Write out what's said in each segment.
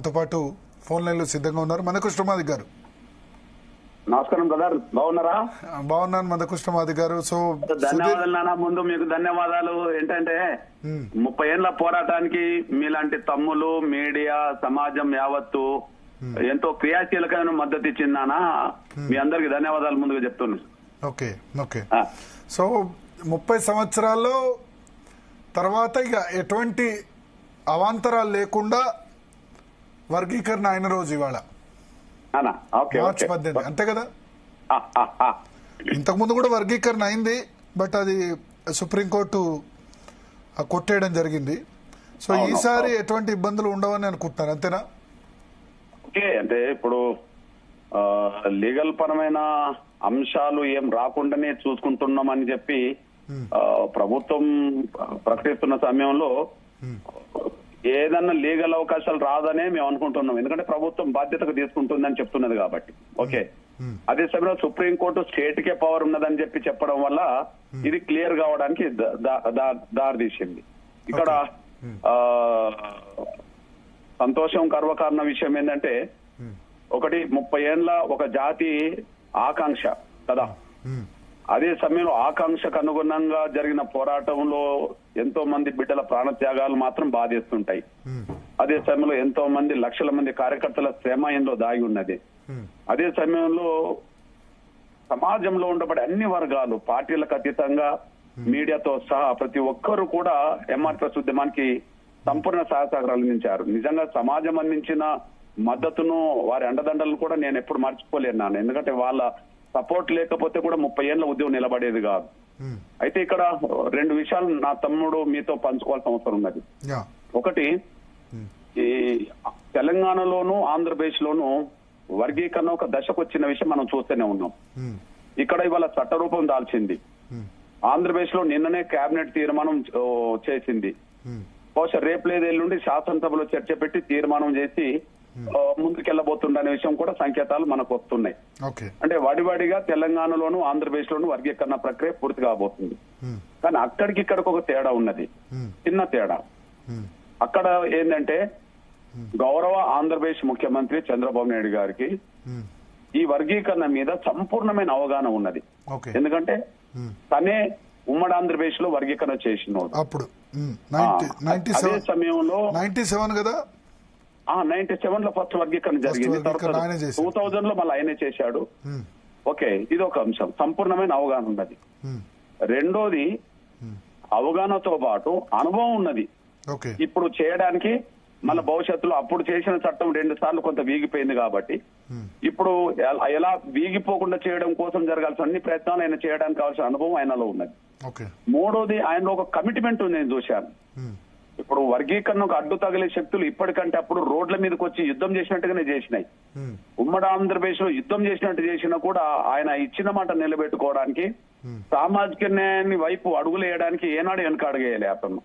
మనతో పాటు phone line లో సిద్ధంగా ఉన్నారు మందకృష్ణమాది గారు. నమస్కారం బ్రదర్, బాగున్నారా? బాగున్నాను మందకృష్ణమాది గారు. సో ధన్యవాదాలు నాన్న. ముందు మీకు ధన్యవాదాలు. ఏంటంటే 30 ఏళ్ల పోరాటానికి మీలాంటి తమ్ములు, మీడియా, సమాజం యావత్తు ఎంతో క్రియాశీలకమైన మద్దతు ఇచ్చింది నాన్న. మీ అందరికి ధన్యవాదాలు ముందుగా చెప్తున్నాను. Okay okay. సో 30 సంవత్సరాల్లో తర్వాత ఇక ఎటువంటి అవాంతరాలు లేకుండా వర్గీకరణ అయిన రోజు ఇవాళ మార్చి 18, అంతే కదా? ఇంతకుముందు కూడా వర్గీకరణ అయింది, బట్ అది సుప్రీంకోర్టు కొట్టేయడం జరిగింది. సో ఈసారి ఎటువంటి ఇబ్బందులు ఉండవని అనుకుంటున్నారు, అంతేనా? ఓకే, అంటే ఇప్పుడు లీగల్ పరమైన అంశాలు ఏం రాకుండానే చూసుకుంటున్నామని చెప్పి ప్రభుత్వం ప్రకటిస్తున్న సమయంలో ఏదన్నా లీగల్ అవకాశాలు రాదనే మేము అనుకుంటున్నాం. ఎందుకంటే ప్రభుత్వం బాధ్యతకు తీసుకుంటుందని చెప్తున్నది కాబట్టి. ఓకే, అదే సమయంలో సుప్రీంకోర్టు స్టేట్ కే పవర్ ఉన్నదని చెప్పడం వల్ల ఇది క్లియర్ కావడానికి దారితీసింది. ఇక్కడ సంతోషం గర్వకారణ విషయం ఏంటంటే, ఒకటి 30 ఏళ్ల ఒక జాతి ఆకాంక్ష కదా. అదే సమయంలో ఆకాంక్షకు అనుగుణంగా జరిగిన పోరాటంలో ఎంతో మంది బిడ్డల ప్రాణత్యాగాలు మాత్రం బాధేస్తుంటాయి. అదే సమయంలో ఎంతో మంది లక్షల మంది కార్యకర్తల శ్రమ ఇందులో దాగి ఉన్నది. అదే సమయంలో సమాజంలో ఉండబడే అన్ని వర్గాలు, పార్టీలకు అతీతంగా మీడియాతో సహా ప్రతి ఒక్కరూ కూడా ఎంఆర్పీఎస్ ఉద్యమానికి సంపూర్ణ సహకారాలు అందించారు. నిజంగా సమాజం అందించిన మద్దతును, వారి అండదండలను కూడా నేను ఎప్పుడు మర్చిపోలేను. ఎందుకంటే వాళ్ళ సపోర్ట్ లేకపోతే కూడా 30 ఏళ్ల ఉద్యమం నిలబడేది కాదు. అయితే ఇక్కడ 2 విషయాలు నా తమ్ముడు మీతో పంచుకోవాల్సిన అవసరం ఉన్నది. ఒకటి, ఈ తెలంగాణలోను ఆంధ్రప్రదేశ్ లోను వర్గీకరణ ఒక దశకు వచ్చిన విషయం మనం చూస్తూనే ఉన్నాం. ఇక్కడ ఇవాళ చట్టరూపం దాల్చింది. ఆంధ్రప్రదేశ్ లో నిన్ననే కేబినెట్ తీర్మానం చేసింది. బహుశా రేపు లేదు ఎల్లుండి శాసనసభలో చర్చ పెట్టి తీర్మానం చేసి ముందుకెళ్లబోతుందనే విషయం కూడా సంకేతాలు మనకు వస్తున్నాయి. అంటే వడివడిగా తెలంగాణలోను ఆంధ్రప్రదేశ్ లోను వర్గీకరణ ప్రక్రియ పూర్తి కాబోతుంది. కానీ అక్కడికి ఇక్కడికి ఒక తేడా ఉన్నది, చిన్న తేడా. అక్కడ ఏంటంటే, గౌరవ ఆంధ్రప్రదేశ్ ముఖ్యమంత్రి చంద్రబాబు నాయుడు గారికి ఈ వర్గీకరణ మీద సంపూర్ణమైన అవగాహన ఉన్నది. ఎందుకంటే తనే ఉమ్మడి ఆంధ్రప్రదేశ్ లో వర్గీకరణ చేసినోడు. అప్పుడు అదే సమయంలో 97 కదా, 97 లో ఫస్ట్ వర్గీకరణ జరిగింది. 2000 లో మళ్ళీ ఆయనే చేశాడు. ఓకే, ఇది ఒక అంశం, సంపూర్ణమైన అవగాహన ఉన్నది. రెండోది, అవగాహనతో పాటు అనుభవం ఉన్నది ఇప్పుడు చేయడానికి. మళ్ళీ భవిష్యత్తులో అప్పుడు చేసిన చట్టం 2 సార్లు కొంత వీగిపోయింది కాబట్టి ఇప్పుడు ఎలా వీగిపోకుండా చేయడం కోసం జరగాల్సిన అన్ని ప్రయత్నాలు ఆయన చేయడానికి కావాల్సిన అనుభవం ఆయనలో ఉన్నది. మూడోది, ఆయనలో ఒక కమిట్మెంట్ ఉంది, నేను చూశాను. ఇప్పుడు వర్గీకరణకు అడ్డు తగిలే శక్తులు ఇప్పటికంటే అప్పుడు రోడ్ల మీదకి వచ్చి యుద్ధం చేసినట్టుగానే చేసినాయి. ఉమ్మడి ఆంధ్రప్రదేశ్ లో యుద్ధం చేసినట్టు చేసినా కూడా ఆయన ఇచ్చిన మాట నిలబెట్టుకోవడానికి, సామాజిక న్యాయాన్ని వైపు అడుగులేయడానికి ఏనాడు వెనక అడుగేయాలి అతను.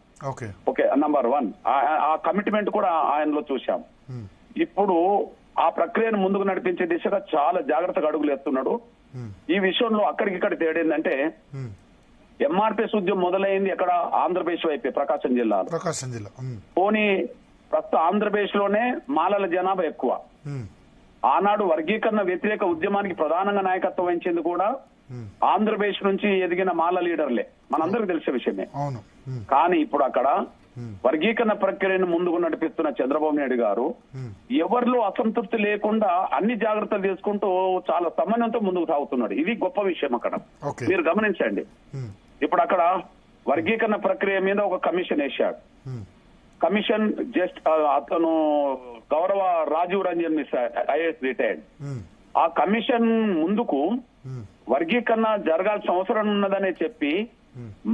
ఓకే, నంబర్ 1 ఆ కమిట్మెంట్ కూడా ఆయనలో చూశాం. ఇప్పుడు ఆ ప్రక్రియను ముందుకు నడిపించే దిశగా చాలా జాగ్రత్తగా అడుగులు వేస్తున్నాడు. ఈ విషయంలో అక్కడికిక్కడ తేడేందంటే, ఎంఆర్పీఎస్ ఉద్యమం మొదలైంది ఎక్కడ? ఆంధ్రప్రదేశ్ వైపే, ప్రకాశం జిల్లా. పోనీ ప్రస్తుతం ఆంధ్రప్రదేశ్ లోనే మాలల జనాభా ఎక్కువ. ఆనాడు వర్గీకరణ వ్యతిరేక ఉద్యమానికి ప్రధానంగా నాయకత్వం వహించింది కూడా ఆంధ్రప్రదేశ్ నుంచి ఎదిగిన మాల లీడర్లే, మనందరికి తెలిసే విషయమే. కానీ ఇప్పుడు అక్కడ వర్గీకరణ ప్రక్రియను ముందుకు నడిపిస్తున్న చంద్రబాబు నాయుడు గారు ఎవరిలో అసంతృప్తి లేకుండా అన్ని జాగ్రత్తలు తీసుకుంటూ చాలా సమన్వయంతో ముందుకు సాగుతున్నాడు. ఇది గొప్ప విషయం. అక్కడ మీరు గమనించండి, ఇప్పుడు అక్కడ వర్గీకరణ ప్రక్రియ మీద ఒక కమిషన్ వేశాడు. కమిషన్ జస్ట్ అతను గౌరవ రాజీవ్ రంజన్ మిశ్రా, ఐఏఎస్ రిటైర్డ్. ఆ కమిషన్ ముందుకు వర్గీకరణ జరగాల్సిన అవసరం ఉన్నదనే చెప్పి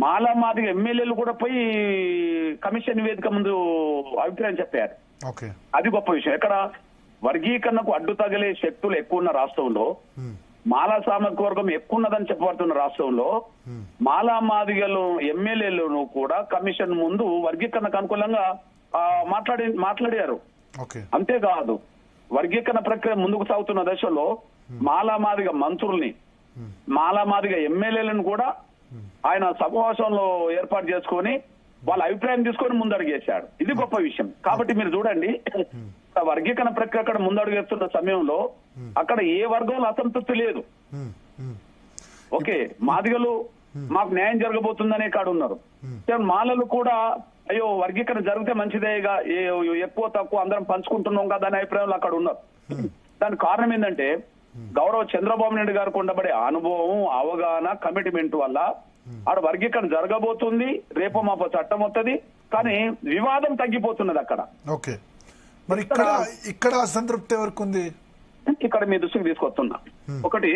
మాదిగ ఎమ్మెల్యేలు కూడా పోయి కమిషన్ నివేదిక ముందు అభిప్రాయం చెప్పారు. అది గొప్ప విషయం. ఎక్కడ వర్గీకరణకు అడ్డు తగిలే శక్తులు ఎక్కువ ఉన్న రాష్ట్రంలో, మాలా సామాజిక వర్గం ఎక్కువ ఉన్నదని చెప్పబడుతున్న రాష్ట్రంలో మాదిగలు ఎమ్మెల్యేలను కూడా కమిషన్ ముందు వర్గీకరణకు అనుకూలంగా మాట్లాడారు. అంతేకాదు, వర్గీకరణ ప్రక్రియ ముందుకు సాగుతున్న దశలో మాదిగ మంత్రుల్ని, మాదిగ ఎమ్మెల్యేలను కూడా ఆయన సమావేశంలో ఏర్పాటు చేసుకుని వాళ్ళ అభిప్రాయం తీసుకొని ముందడుగేశాడు. ఇది గొప్ప విషయం. కాబట్టి మీరు చూడండి, వర్గీకరణ ప్రక్రియ అక్కడ ముందడుగేస్తున్న సమయంలో అక్కడ ఏ వర్గంలో అసంతృప్తి లేదు. ఓకే, మాదిగలు మాకు న్యాయం జరగబోతుందనే కాడు ఉన్నారు. మాలలు కూడా అయ్యో వర్గీకరణ జరిగితే మంచిదేగా, ఎక్కువ తక్కువ అందరం పంచుకుంటున్నాం కదా అనే అభిప్రాయంలో అక్కడ ఉన్నారు. దానికి కారణం ఏంటంటే గౌరవ చంద్రబాబు నాయుడు గారికి ఉండబడే అనుభవం, అవగాహన, కమిట్మెంట్ వల్ల ఆడ వర్గీకరణ జరగబోతుంది, రేపు మాపో చట్టం వస్తుంది, కానీ వివాదం తగ్గిపోతున్నది అక్కడ. ఓకే, మరి ఇక్కడ అసంతృప్తి ఎవరికి ఉంది? ఇక్కడ మీ దృష్టికి తీసుకొస్తున్నా. ఒకటి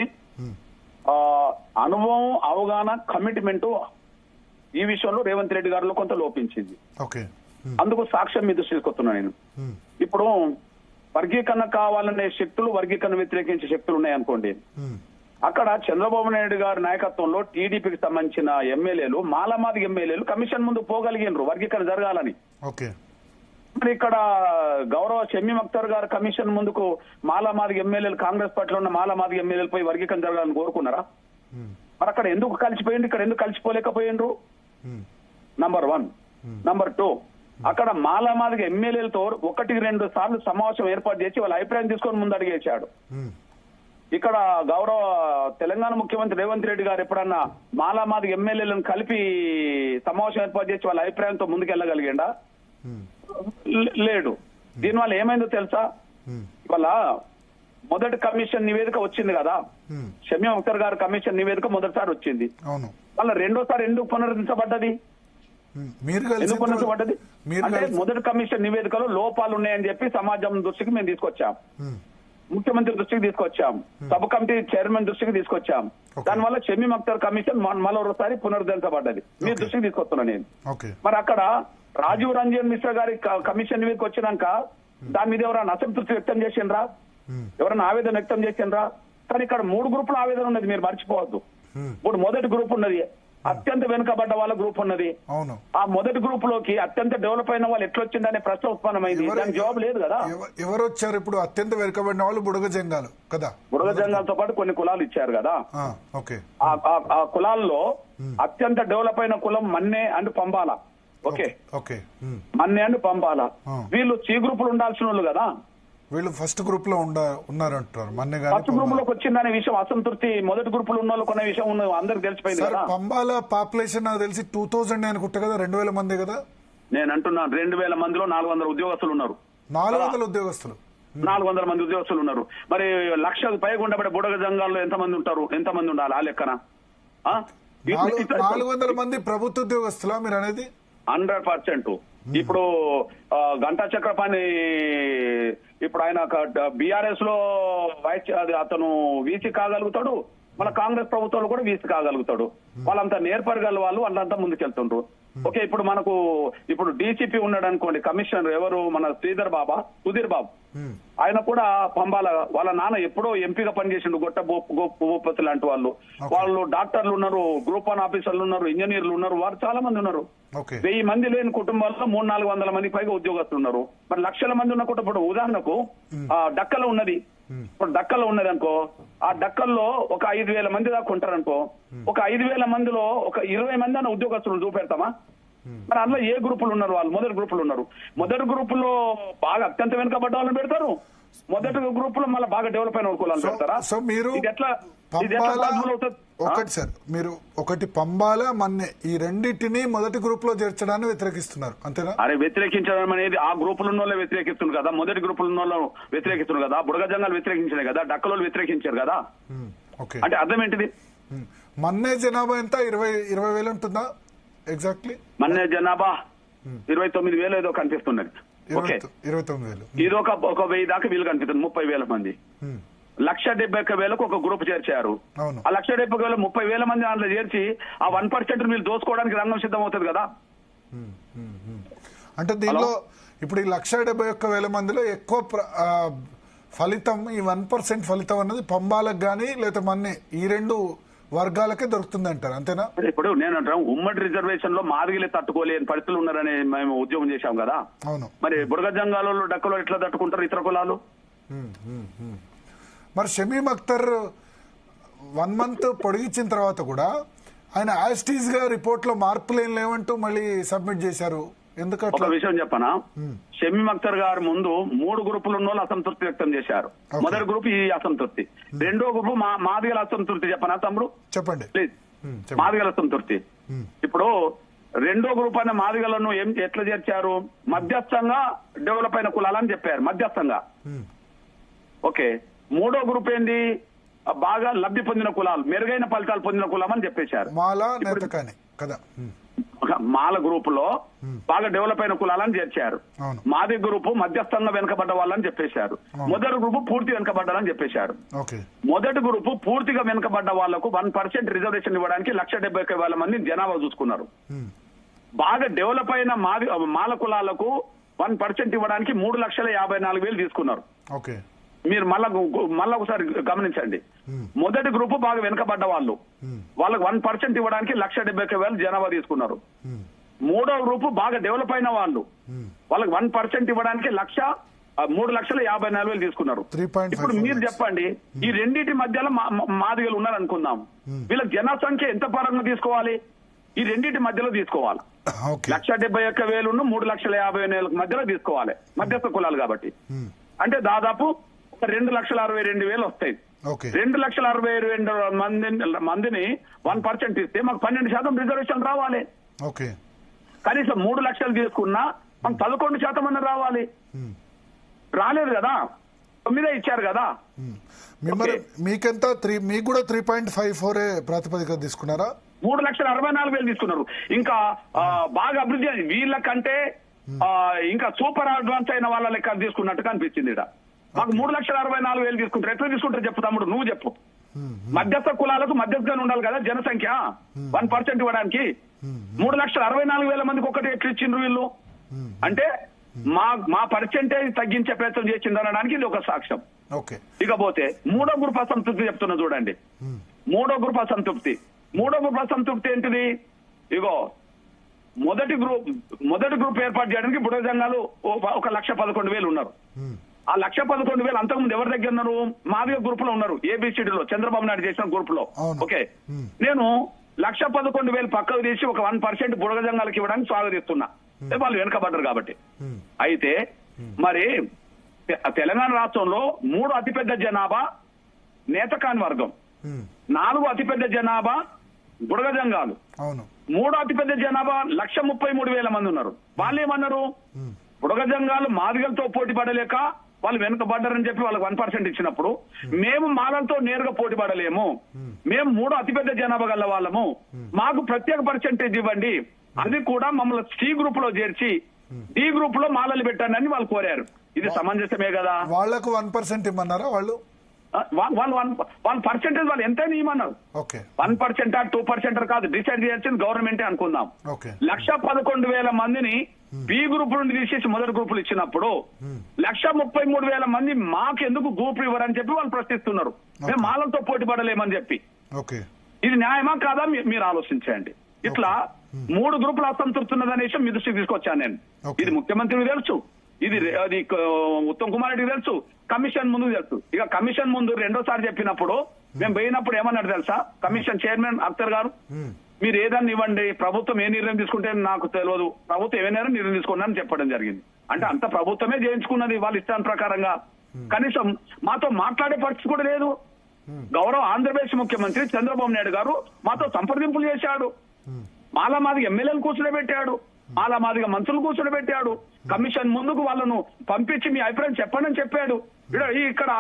అనుభవం, అవగాహన, కమిట్మెంట్ ఈ విషయంలో రేవంత్ రెడ్డి గారిలో కొంత లోపించింది. అందుకు సాక్ష్యం మీ దృష్టికి తీసుకొస్తున్నా నేను. ఇప్పుడు వర్గీకరణ కావాలనే శక్తులు, వర్గీకరణ వ్యతిరేకించే శక్తులు ఉన్నాయనుకోండి. అక్కడ చంద్రబాబు నాయుడు గారి నాయకత్వంలో టీడీపీకి సంబంధించిన ఎమ్మెల్యేలు, మాలమాది ఎమ్మెల్యేలు కమిషన్ ముందు పోగలిగినరు వర్గీకరణ జరగాలని. మరి ఇక్కడ గౌరవ షమీమ్ అఖ్తర్ గారు కమిషన్ ముందుకు మాలమాది ఎమ్మెల్యేలు, కాంగ్రెస్ పార్టీలో ఉన్న మాలమాది ఎమ్మెల్యేలు పోయి వర్గీకరణ జరగాలని కోరుకున్నారా? మరి అక్కడ ఎందుకు కలిసిపోయింది, ఇక్కడ ఎందుకు కలిసిపోలేకపోయిండ్రు? నంబర్ 1. నంబర్ 2, అక్కడ మాలమాదిగ ఎమ్మెల్యేలతో 1-2 సార్లు సమావేశం ఏర్పాటు చేసి వాళ్ళ అభిప్రాయం తీసుకొని ముందడిగేశాడు. ఇక్కడ గౌరవ తెలంగాణ ముఖ్యమంత్రి రేవంత్ రెడ్డి గారు ఎప్పుడన్నా మాలమాదిగ ఎమ్మెల్యేలను కలిపి సమావేశం ఏర్పాటు చేసి వాళ్ళ అభిప్రాయంతో ముందుకెళ్ళగలిగిండా? లేడు. దీనివల్ల ఏమైందో తెలుసా? ఇవాళ మొదటి కమిషన్ నివేదిక వచ్చింది కదా, షమీమ్ అఖ్తర్ గారి కమిషన్ నివేదిక మొదటిసారి వచ్చింది. మళ్ళీ రెండోసారి ఎందుకు పునరుద్ధరించబడ్డది? ఎందుకు పునరుద్ధరించబడ్డది అంటే మొదటి కమిషన్ నివేదికలో లోపాలు ఉన్నాయని చెప్పి సమాజం దృష్టికి మేము తీసుకొచ్చాం, ముఖ్యమంత్రి దృష్టికి తీసుకొచ్చాం, సబ్ కమిటీ చైర్మన్ దృష్టికి తీసుకొచ్చాం. దానివల్ల షమీమ్ అఖ్తర్ కమిషన్ మరోసారి పునరుద్ధరించబడ్డది. మీ దృష్టికి తీసుకొస్తున్నా నేను. మరి అక్కడ రాజీవ్ రంజన్ మిశ్రా గారి కమిషన్ నివేదిక వచ్చినాక దాని మీద ఎవరైనా అసంతృప్తి వ్యక్తం చేసిండ్రా? ఎవరైనా ఆవేదన వ్యక్తం చేసిండ్రా? కానీ ఇక్కడ 3 గ్రూపుల ఆవేదన ఉన్నది, మీరు మర్చిపోవద్దు. ఇప్పుడు మొదటి గ్రూప్ ఉన్నది, అత్యంత వెనుకబడ్డ వాళ్ళ గ్రూప్ ఉన్నది. ఆ మొదటి గ్రూప్ లోకి అత్యంత డెవలప్ అయిన వాళ్ళు ఎట్లొచ్చిందనే ప్రశ్న ఉత్పన్నమైంది. దానికి జవాబు లేదు కదా. ఎవరు వచ్చారు ఇప్పుడు? అత్యంత వెనుకబడిన వాళ్ళు బుడగ జంగాలు కదా. బుడగ జంగాలతో పాటు కొన్ని కులాలు ఇచ్చారు కదా. ఆ కులాల్లో అత్యంత డెవలప్ అయిన కులం మన్నే అండ్ పంబాల. మన్నే అండ్ పంబాల వీళ్ళు సి గ్రూప్ లో ఉండాల్సిన వాళ్ళు కదా. వీళ్ళు ఫస్ట్ గ్రూప్ లో ఉన్నారంటారు. ఫస్ట్ గ్రూప్ లోకి వచ్చిందనే విషయం అసంతృప్తి మొదటి గ్రూప్ లో ఉన్న వాళ్ళు కొనే విషయం అందరికి తెలిసిపోయింది కదా. పంబాల పాపులేషన్ నాకు తెలిసి 2000 అనుకుంటా కదా, 2000 మంది కదా. నేను అంటున్నాను 2000 మందిలో 400 ఉద్యోగస్తులు ఉన్నారు. 400 ఉద్యోగస్తులు 400 మంది ఉద్యోగస్తులు ఉన్నారు. మరి 1,00,000కు పైగా ఉండబడే బుడగ జంగాల్లో ఎంతమంది ఉంటారు? ఎంతమంది ఉండాలి ఆ లెక్కన? 400 మంది ప్రభుత్వ ఉద్యోగస్తులా మీరు అనేది? 100%. ఇప్పుడు గంటా చక్రపాణి ఇప్పుడు ఆయన బీఆర్ఎస్ లో అతను వీసీ కాగలుగుతాడు, మన కాంగ్రెస్ ప్రభుత్వంలో కూడా వీసీ కాగలుగుతాడు. వాళ్ళంతా నేర్పరగల వాళ్ళు, వాళ్ళంతా ముందుకెళ్తుండ్రు. ఓకే, ఇప్పుడు మనకు ఇప్పుడు డీసీపీ ఉన్నాడు అనుకోండి, కమిషనర్ ఎవరు, మన సుధీర్ బాబు. ఆయన కూడా పంబాల, వాళ్ళ నాన్న ఎప్పుడో ఎంపీగా పనిచేసిండు, గొట్ట భూపతి లాంటి వాళ్ళు డాక్టర్లు ఉన్నారు, గ్రూప్ 1 ఆఫీసర్లు ఉన్నారు, ఇంజనీర్లు ఉన్నారు, వారు చాలా మంది ఉన్నారు. 1000 మంది లేని కుటుంబాల్లో 300-400 మందికి పైగా ఉద్యోగస్తులు ఉన్నారు. మరి లక్షల మంది ఉన్న కుటుంబం, ఇప్పుడు ఉదాహరణకు డక్కలో ఉన్నది, ఇప్పుడు డక్కలో ఉన్నది అనుకో, ఆ డక్కల్లో ఒక 5,000 మంది దాకా ఉంటారనుకో, ఒక 5,000 మందిలో ఒక 20 మంది అన్న ఉద్యోగస్తులు చూపెడతామా? మరి అందులో ఏ గ్రూపులు ఉన్నారు? వాళ్ళు మొదటి గ్రూపులు ఉన్నారు. మొదటి గ్రూపులో బాగా అత్యంత వెనుకబడ్డ వాళ్ళని పెడతారు, మొదటి గ్రూప్ లో మళ్ళీ బాగా డెవలప్ అయిన కులాలు పెడతారా? సో మీరు ఒకటి పంబాల మన్నే ఈ రెండింటిని మొదటి గ్రూప్ లో చేర్చడాన్ని వ్యతిరేకిస్తున్నారు అంతేనా? అరే వ్యతిరేకించడం అనేది ఆ గ్రూపులు ఉన్న వాళ్ళు వ్యతిరేకిస్తున్నారు కదా, మొదటి గ్రూపులు ఉన్న వాళ్ళు వ్యతిరేకిస్తున్నారు కదా, బుడగ జంగాలు వ్యతిరేకించారు కదా, డక్కలు వ్యతిరేకించారు కదా. అంటే అర్థం ఏంటిది? మన్నే జనాభా ఎంత? 20,000 ఉంటుందా ఎగ్జాక్ట్లీ? మన్నే జనాభా 29,000 ఏదో కనిపిస్తున్నది. 29,000. ఇది ఒక 1000 దాకా వీలు కనిపిస్తుంది. 30,000 మంది. 1,70,000 ఒక గ్రూప్ చేర్చారు. ఆ 1,70,000 30,000 మంది దాంట్లో చేర్చి ఆ 1% మీరు దోసుకోవడానికి రంగం సిద్ధం అవుతుంది కదా. అంటే దీనిలో ఇప్పుడు ఈ 1,71,000 మందిలో ఎక్కువ ఫలితం, ఈ 1% ఫలితం అన్నది పంబాలకు గానీ లేదా మన్నే ఈ 2 వర్గాలకే దొరుకుతుంది అంటారు అంతేనా? ఇప్పుడు నేను అంటాను, ఉమ్మడి రిజర్వేషన్ లో మాదిగలే తట్టుకోలేని పరిస్థితులు ఉన్నారని మేము ఉద్యోగం చేశాం కదా. మరి బుడగ జంగాలలో డక్కలో ఎట్లా తట్టుకుంటారు ఇతర కులాలు? మరి షమీమ్ అఖ్తర్ 1 month పొడిగించిన తర్వాత కూడా ఆయన యాస్టీజ్ గా రిపోర్ట్ లో మార్పులు ఏం లేవంటూ మళ్ళీ సబ్మిట్ చేశారు. ఎందుకు ఒక విషయం చెప్పనా, షమీమ్ అఖ్తర్ గారు ముందు 3 గ్రూపులు ఉన్న వాళ్ళు అసంతృప్తి వ్యక్తం చేశారు. మొదటి గ్రూప్ ఈ అసంతృప్తి, రెండో గ్రూప్ మాదిగల అసంతృప్తి. చెప్పనా తమ్ముడు? చెప్పండి ప్లీజ్. మాదిగల అసంతృప్తి. ఇప్పుడు రెండో గ్రూప్ అనే మాదిగలను ఎట్లా చేర్చారు? మధ్యస్థంగా డెవలప్ అయిన కులాలని చెప్పారు, మధ్యస్థంగా. ఓకే. మూడో గ్రూప్ ఏంది? బాగా లబ్ధి పొందిన కులాలు, మెరుగైన ఫలితాలు పొందిన కులం అని చెప్పేశారు. మాల గ్రూప్ లో బాగా డెవలప్ అయిన కులాలని చేర్చారు. మాది గ్రూపు మధ్యస్థంగా వెనుకబడ్డ వాళ్ళని చెప్పేశారు. మొదటి గ్రూపు పూర్తి వెనుకబడ్డాలని చెప్పేశారు. మొదటి గ్రూపు పూర్తిగా వెనుకబడ్డ వాళ్లకు 1% రిజర్వేషన్ ఇవ్వడానికి 1,71,000 మంది జనాభా చూసుకున్నారు. బాగా డెవలప్ అయిన మాల కులాలకు 1% ఇవ్వడానికి 3,54,000 తీసుకున్నారు. మీరు మళ్ళా ఒకసారి గమనించండి. మొదటి గ్రూపు బాగా వెనుకబడ్డ వాళ్ళకు 1% ఇవ్వడానికి 1,71,000 జనాభా తీసుకున్నారు. మూడో గ్రూపు బాగా డెవలప్ అయిన వాళ్ళకు 1% ఇవ్వడానికి 3,54,000 తీసుకున్నారు. ఇప్పుడు మీరు చెప్పండి, ఈ రెండింటి మధ్యలో మాదిగలు ఉన్నారనుకుందాం, వీళ్ళ జనసంఖ్య ఎంత పరంగా తీసుకోవాలి? ఈ రెండింటి మధ్యలో తీసుకోవాలి. 1,71,000 3,50,000 మధ్యలో తీసుకోవాలి, మధ్యస్థ కులాలు కాబట్టి. అంటే దాదాపు 2,62,200 వస్తాయి. 2,62,200 మందిని 1% ఇస్తే మాకు 12% రిజర్వేషన్ రావాలి. కనీసం 3 లక్షలు తీసుకున్నా మనం 11% అన్న రావాలి. రాలేదు కదా, 9 ఇచ్చారు కదా. మీకెంత? మీకు కూడా 3.54 ప్రాతిపదిక తీసుకున్నారా? 3,64,000 తీసుకున్నారు. ఇంకా బాగా అభివృద్ధి వీళ్ళకంటే ఇంకా సూపర్ అడ్వాన్స్ అయిన వాళ్ళ లెక్క తీసుకున్నట్టుగా అనిపించింది. మాకు 3,64,000 తీసుకుంటారు. ఎట్లా తీసుకుంటారు చెప్పు తమ్ముడు, నువ్వు చెప్పు. మధ్యస్థ కులాలకు మధ్యస్థంగా ఉండాలి కదా జనసంఖ్య, 1% ఇవ్వడానికి 3,64,000 మందికి ఒకటి ఎట్లా ఇచ్చిండ్రు వీళ్ళు? అంటే మా పర్సెంటేజ్ తగ్గించే ప్రయత్నం చేసింది అనడానికి ఇది ఒక సాక్ష్యం. ఇకపోతే మూడో గ్రూప్ అసంతృప్తి చెప్తున్నా చూడండి. మూడో గ్రూప్ అసంతృప్తి ఏంటిది? ఇగో మొదటి గ్రూప్ ఏర్పాటు చేయడానికి బుడగ జంగాలు 1,11,000 ఉన్నారు. ఆ 1,11,000 అంతకుముందు ఎవరి దగ్గర ఉన్నారు? మాదిగ గ్రూప్ లో ఉన్నారు, ఏబిసిడిలో చంద్రబాబు నాయుడు చేసిన గ్రూప్ లో. ఓకే, నేను 1,11,000 పక్కకు తీసి ఒక 1% బుడగ జంగాలకు ఇవ్వడానికి స్వాగతిస్తున్నా, వాళ్ళు వెనుకబడ్డారు కాబట్టి. అయితే మరి తెలంగాణ రాష్ట్రంలో 3 అతిపెద్ద జనాభా నేతకాని వర్గం, 4 అతిపెద్ద జనాభా బుడగ జంగాలు, 3 అతిపెద్ద జనాభా 1,33,000 మంది ఉన్నారు. వాళ్ళు ఏమన్నారు? బుడగ జంగాలు మాదిగలతో పోటీ పడలేక వాళ్ళు వెనుకబడ్డారని చెప్పి వాళ్ళకి 1% ఇచ్చినప్పుడు, మేము మాలలతో నేరుగా పోటీ పడలేము, మేము 3 అతిపెద్ద జనాభా గల వాళ్ళము, మాకు ప్రత్యేక పర్సెంటేజ్ ఇవ్వండి, అది కూడా మమ్మల్ని సి గ్రూప్ లో చేర్చి డి గ్రూప్ లో మాలలు పెట్టండి అని వాళ్ళు కోరారు. ఇది సమంజసమే కదా? వాళ్లకు 1% ఇమ్మన్నారా? వాళ్ళ పర్సెంటేజ్ వాళ్ళు ఎంతైనా ఇవ్వమన్నారు. 1% 2% కాదు, డిసైడ్ చేయాల్సింది గవర్నమెంటే అనుకుందాం. 1,11,000 మందిని బి గ్రూప్ నుండి తీసేసి మొదటి గ్రూపులు ఇచ్చినప్పుడు 1,33,000 మంది మాకు ఎందుకు గ్రూప్ ఇవ్వరని చెప్పి వాళ్ళు ప్రశ్నిస్తున్నారు. మేము మాలలతో పోటీ పడలేమని చెప్పి. ఇది న్యాయమా కాదా మీరు ఆలోచించండి. ఇట్లా 3 గ్రూపులు అసంతృప్తి ఉన్నదనే విషయం మీ దృష్టికి తీసుకొచ్చాను నేను. ఇది ముఖ్యమంత్రికి తెలుసు, ఇది ఉత్తమ్ కుమార్ రెడ్డికి తెలుసు, కమిషన్ ముందు తెలుసు. ఇక కమిషన్ ముందు రెండోసారి చెప్పినప్పుడు మేము పోయినప్పుడు ఏమన్నాడు తెలుసా? కమిషన్ చైర్మన్ అఖ్తర్ గారు, మీరు ఏదన్నా ఇవ్వండి, ప్రభుత్వం ఏ నిర్ణయం తీసుకుంటే నాకు తెలియదు, ప్రభుత్వం ఏమైనా నిర్ణయం తీసుకోండి అని చెప్పడం జరిగింది. అంటే అంత ప్రభుత్వమే చేయించుకున్నది వాళ్ళ ఇష్టాన్ని ప్రకారంగా. కనీసం మాతో మాట్లాడే పరిస్థితి కూడా లేదు. గౌరవ ఆంధ్రప్రదేశ్ ముఖ్యమంత్రి చంద్రబాబు నాయుడు గారు మాతో సంప్రదింపులు చేశాడు, మాలామాదిగా ఎమ్మెల్యేలు కూర్చోబెట్టాడు, మాలామాదిగా మంత్రులు కూర్చోబెట్టాడు, కమిషన్ ముందుకు వాళ్ళను పంపించి మీ అభిప్రాయం చెప్పండి అని చెప్పాడు. ఇక్కడ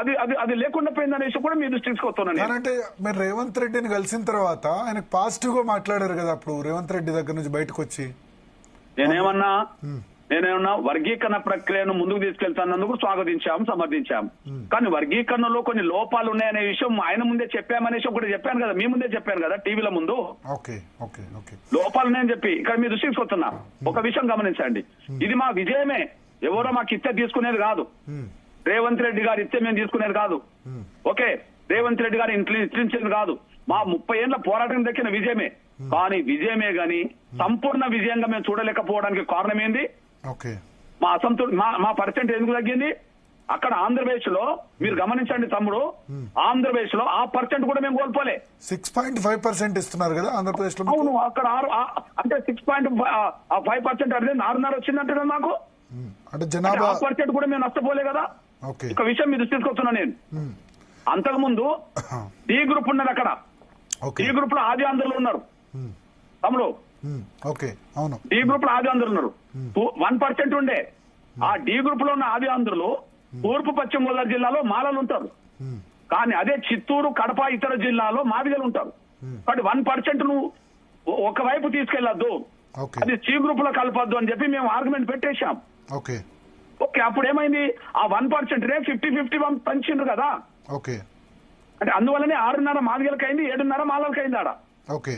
అది లేకుండా పోయిందనేసి కూడా మీ దృష్టికి తీసుకొస్తున్నాను. అంటే మీరు రేవంత్ రెడ్డిని కలిసిన తర్వాత ఆయన పాజిటివ్ గా మాట్లాడారు కదా అప్పుడు రేవంత్ రెడ్డి దగ్గర నుంచి బయటకు వచ్చి. నేనేమన్నా వర్గీకరణ ప్రక్రియను ముందుకు తీసుకెళ్తానందుకు స్వాగతించాము, సమర్థించాము. కానీ వర్గీకరణలో కొన్ని లోపాలు ఉన్నాయనే విషయం ఆయన ముందే చెప్పామనేసి ఒకటి చెప్పాను కదా, మీ ముందే చెప్పాను కదా టీవీల ముందు. లోపాలు ఉన్నాయని చెప్పి ఇక్కడ మీ దృష్టికి వస్తున్నా. ఒక విషయం గమనించండి, ఇది మా విజయమే, ఎవరో మాకు ఇచ్చే తీసుకునేది కాదు. రేవంత్ రెడ్డి గారు ఇచ్చే మేము తీసుకునేది కాదు. ఓకే, రేవంత్ రెడ్డి గారు ఇచ్చింది కాదు, మా 30 ఏళ్ల పోరాటం దక్కిన విజయమే. కానీ విజయమే గాని సంపూర్ణ విజయంగా మేము చూడలేకపోవడానికి కారణం ఏంది? మా పర్సెంట్ ఎందుకు తగ్గింది? అక్కడ ఆంధ్రప్రదేశ్ లో మీరు గమనించండి తమ్ముడు, ఆంధ్రప్రదేశ్ లో ఆ పర్సెంట్ కూడా మేము కోల్పోలే. 6.5% ఇస్తున్నారు కదా ఆంధ్రప్రదేశ్ లో. అవును, అక్కడ అంటే 6.5% అడితే 6.5 వచ్చిందంటే కదా నాకు. అంటే జనాభా ఆ పర్సెంట్ కూడా మేము నష్టపోలే కదా. ఒక విషయం మీరు తీసుకొస్తున్నా నేను. అంతకుముందు డి గ్రూప్ ఉన్నది అక్కడ. డి గ్రూప్ లో ఆది ఆంధ్రులు ఉన్నారు తమ్ముడు. ఓకే, అవును. డి గ్రూప్ లో ఆది ఆంధ్రులు ఉన్నారు. 1% ఉండే. ఆ డి గ్రూప్ లో ఉన్న ఆది ఆంధ్రులు తూర్పు పశ్చిమ గోదావరి జిల్లాలో మాలలు ఉంటారు. కానీ అదే చిత్తూరు, కడప ఇతర జిల్లాలో మాదిగలు ఉంటారు. కాబట్టి 1% నువ్వు ఒకవైపు తీసుకెళ్లొద్దు, అది సి గ్రూప్ లో కలపొద్దు అని చెప్పి మేము ఆర్గ్యుమెంట్ పెట్టేశాం. ఓకే, అప్పుడు ఏమైంది, ఆ 1% 50-50 పంచిండ్రు కదా. ఓకే, అంటే అందువల్లనే 6.5 మాదిగలకు అయింది, 7.5 మాలలకు అయింది ఆడ.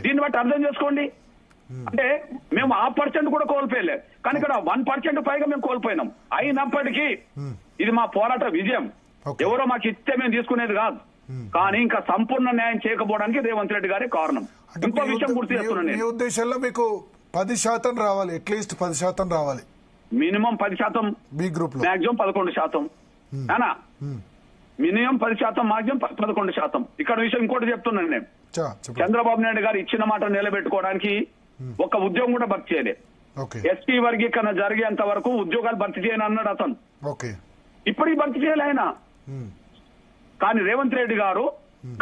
దీన్ని బట్టి అర్థం చేసుకోండి. అంటే మేము ఆ పర్సెంట్ కూడా కోల్పోయలేదు, కానీ ఇక్కడ 1% పైగా మేము కోల్పోయినాం. అయినప్పటికీ ఇది మా పోరాట విజయం. ఎవరో మాకు ఇస్తే మేము తీసుకునేది కాదు. కానీ ఇంకా సంపూర్ణ న్యాయం చేయకపోవడానికి రేవంత్ రెడ్డి గారే కారణం. ఇంకో విషయం గుర్తు చేస్తున్నాను నేను. మీ ఉద్దేశంలో మీకు 10% రావాలి, అట్లీస్ట్ 10% రావాలి. మినిమం 10%, బి గ్రూప్ లో మాక్సిమం 11%. Minimum 10%, maximum 11%. ఇక్కడ విషయం ఇంకోటి చెప్తున్నాను నేను. చంద్రబాబు నాయుడు గారు ఇచ్చిన మాట నిలబెట్టుకోవడానికి ఒక ఉద్యోగం కూడా భర్తీ చేయలేదు. ఎస్టీ వర్గీకరణ జరిగేంత వరకు ఉద్యోగాలు భర్తీ చేయని అన్నాడు అతను. ఇప్పటికి భర్తీ చేయలే ఆయన. కానీ రేవంత్ రెడ్డి గారు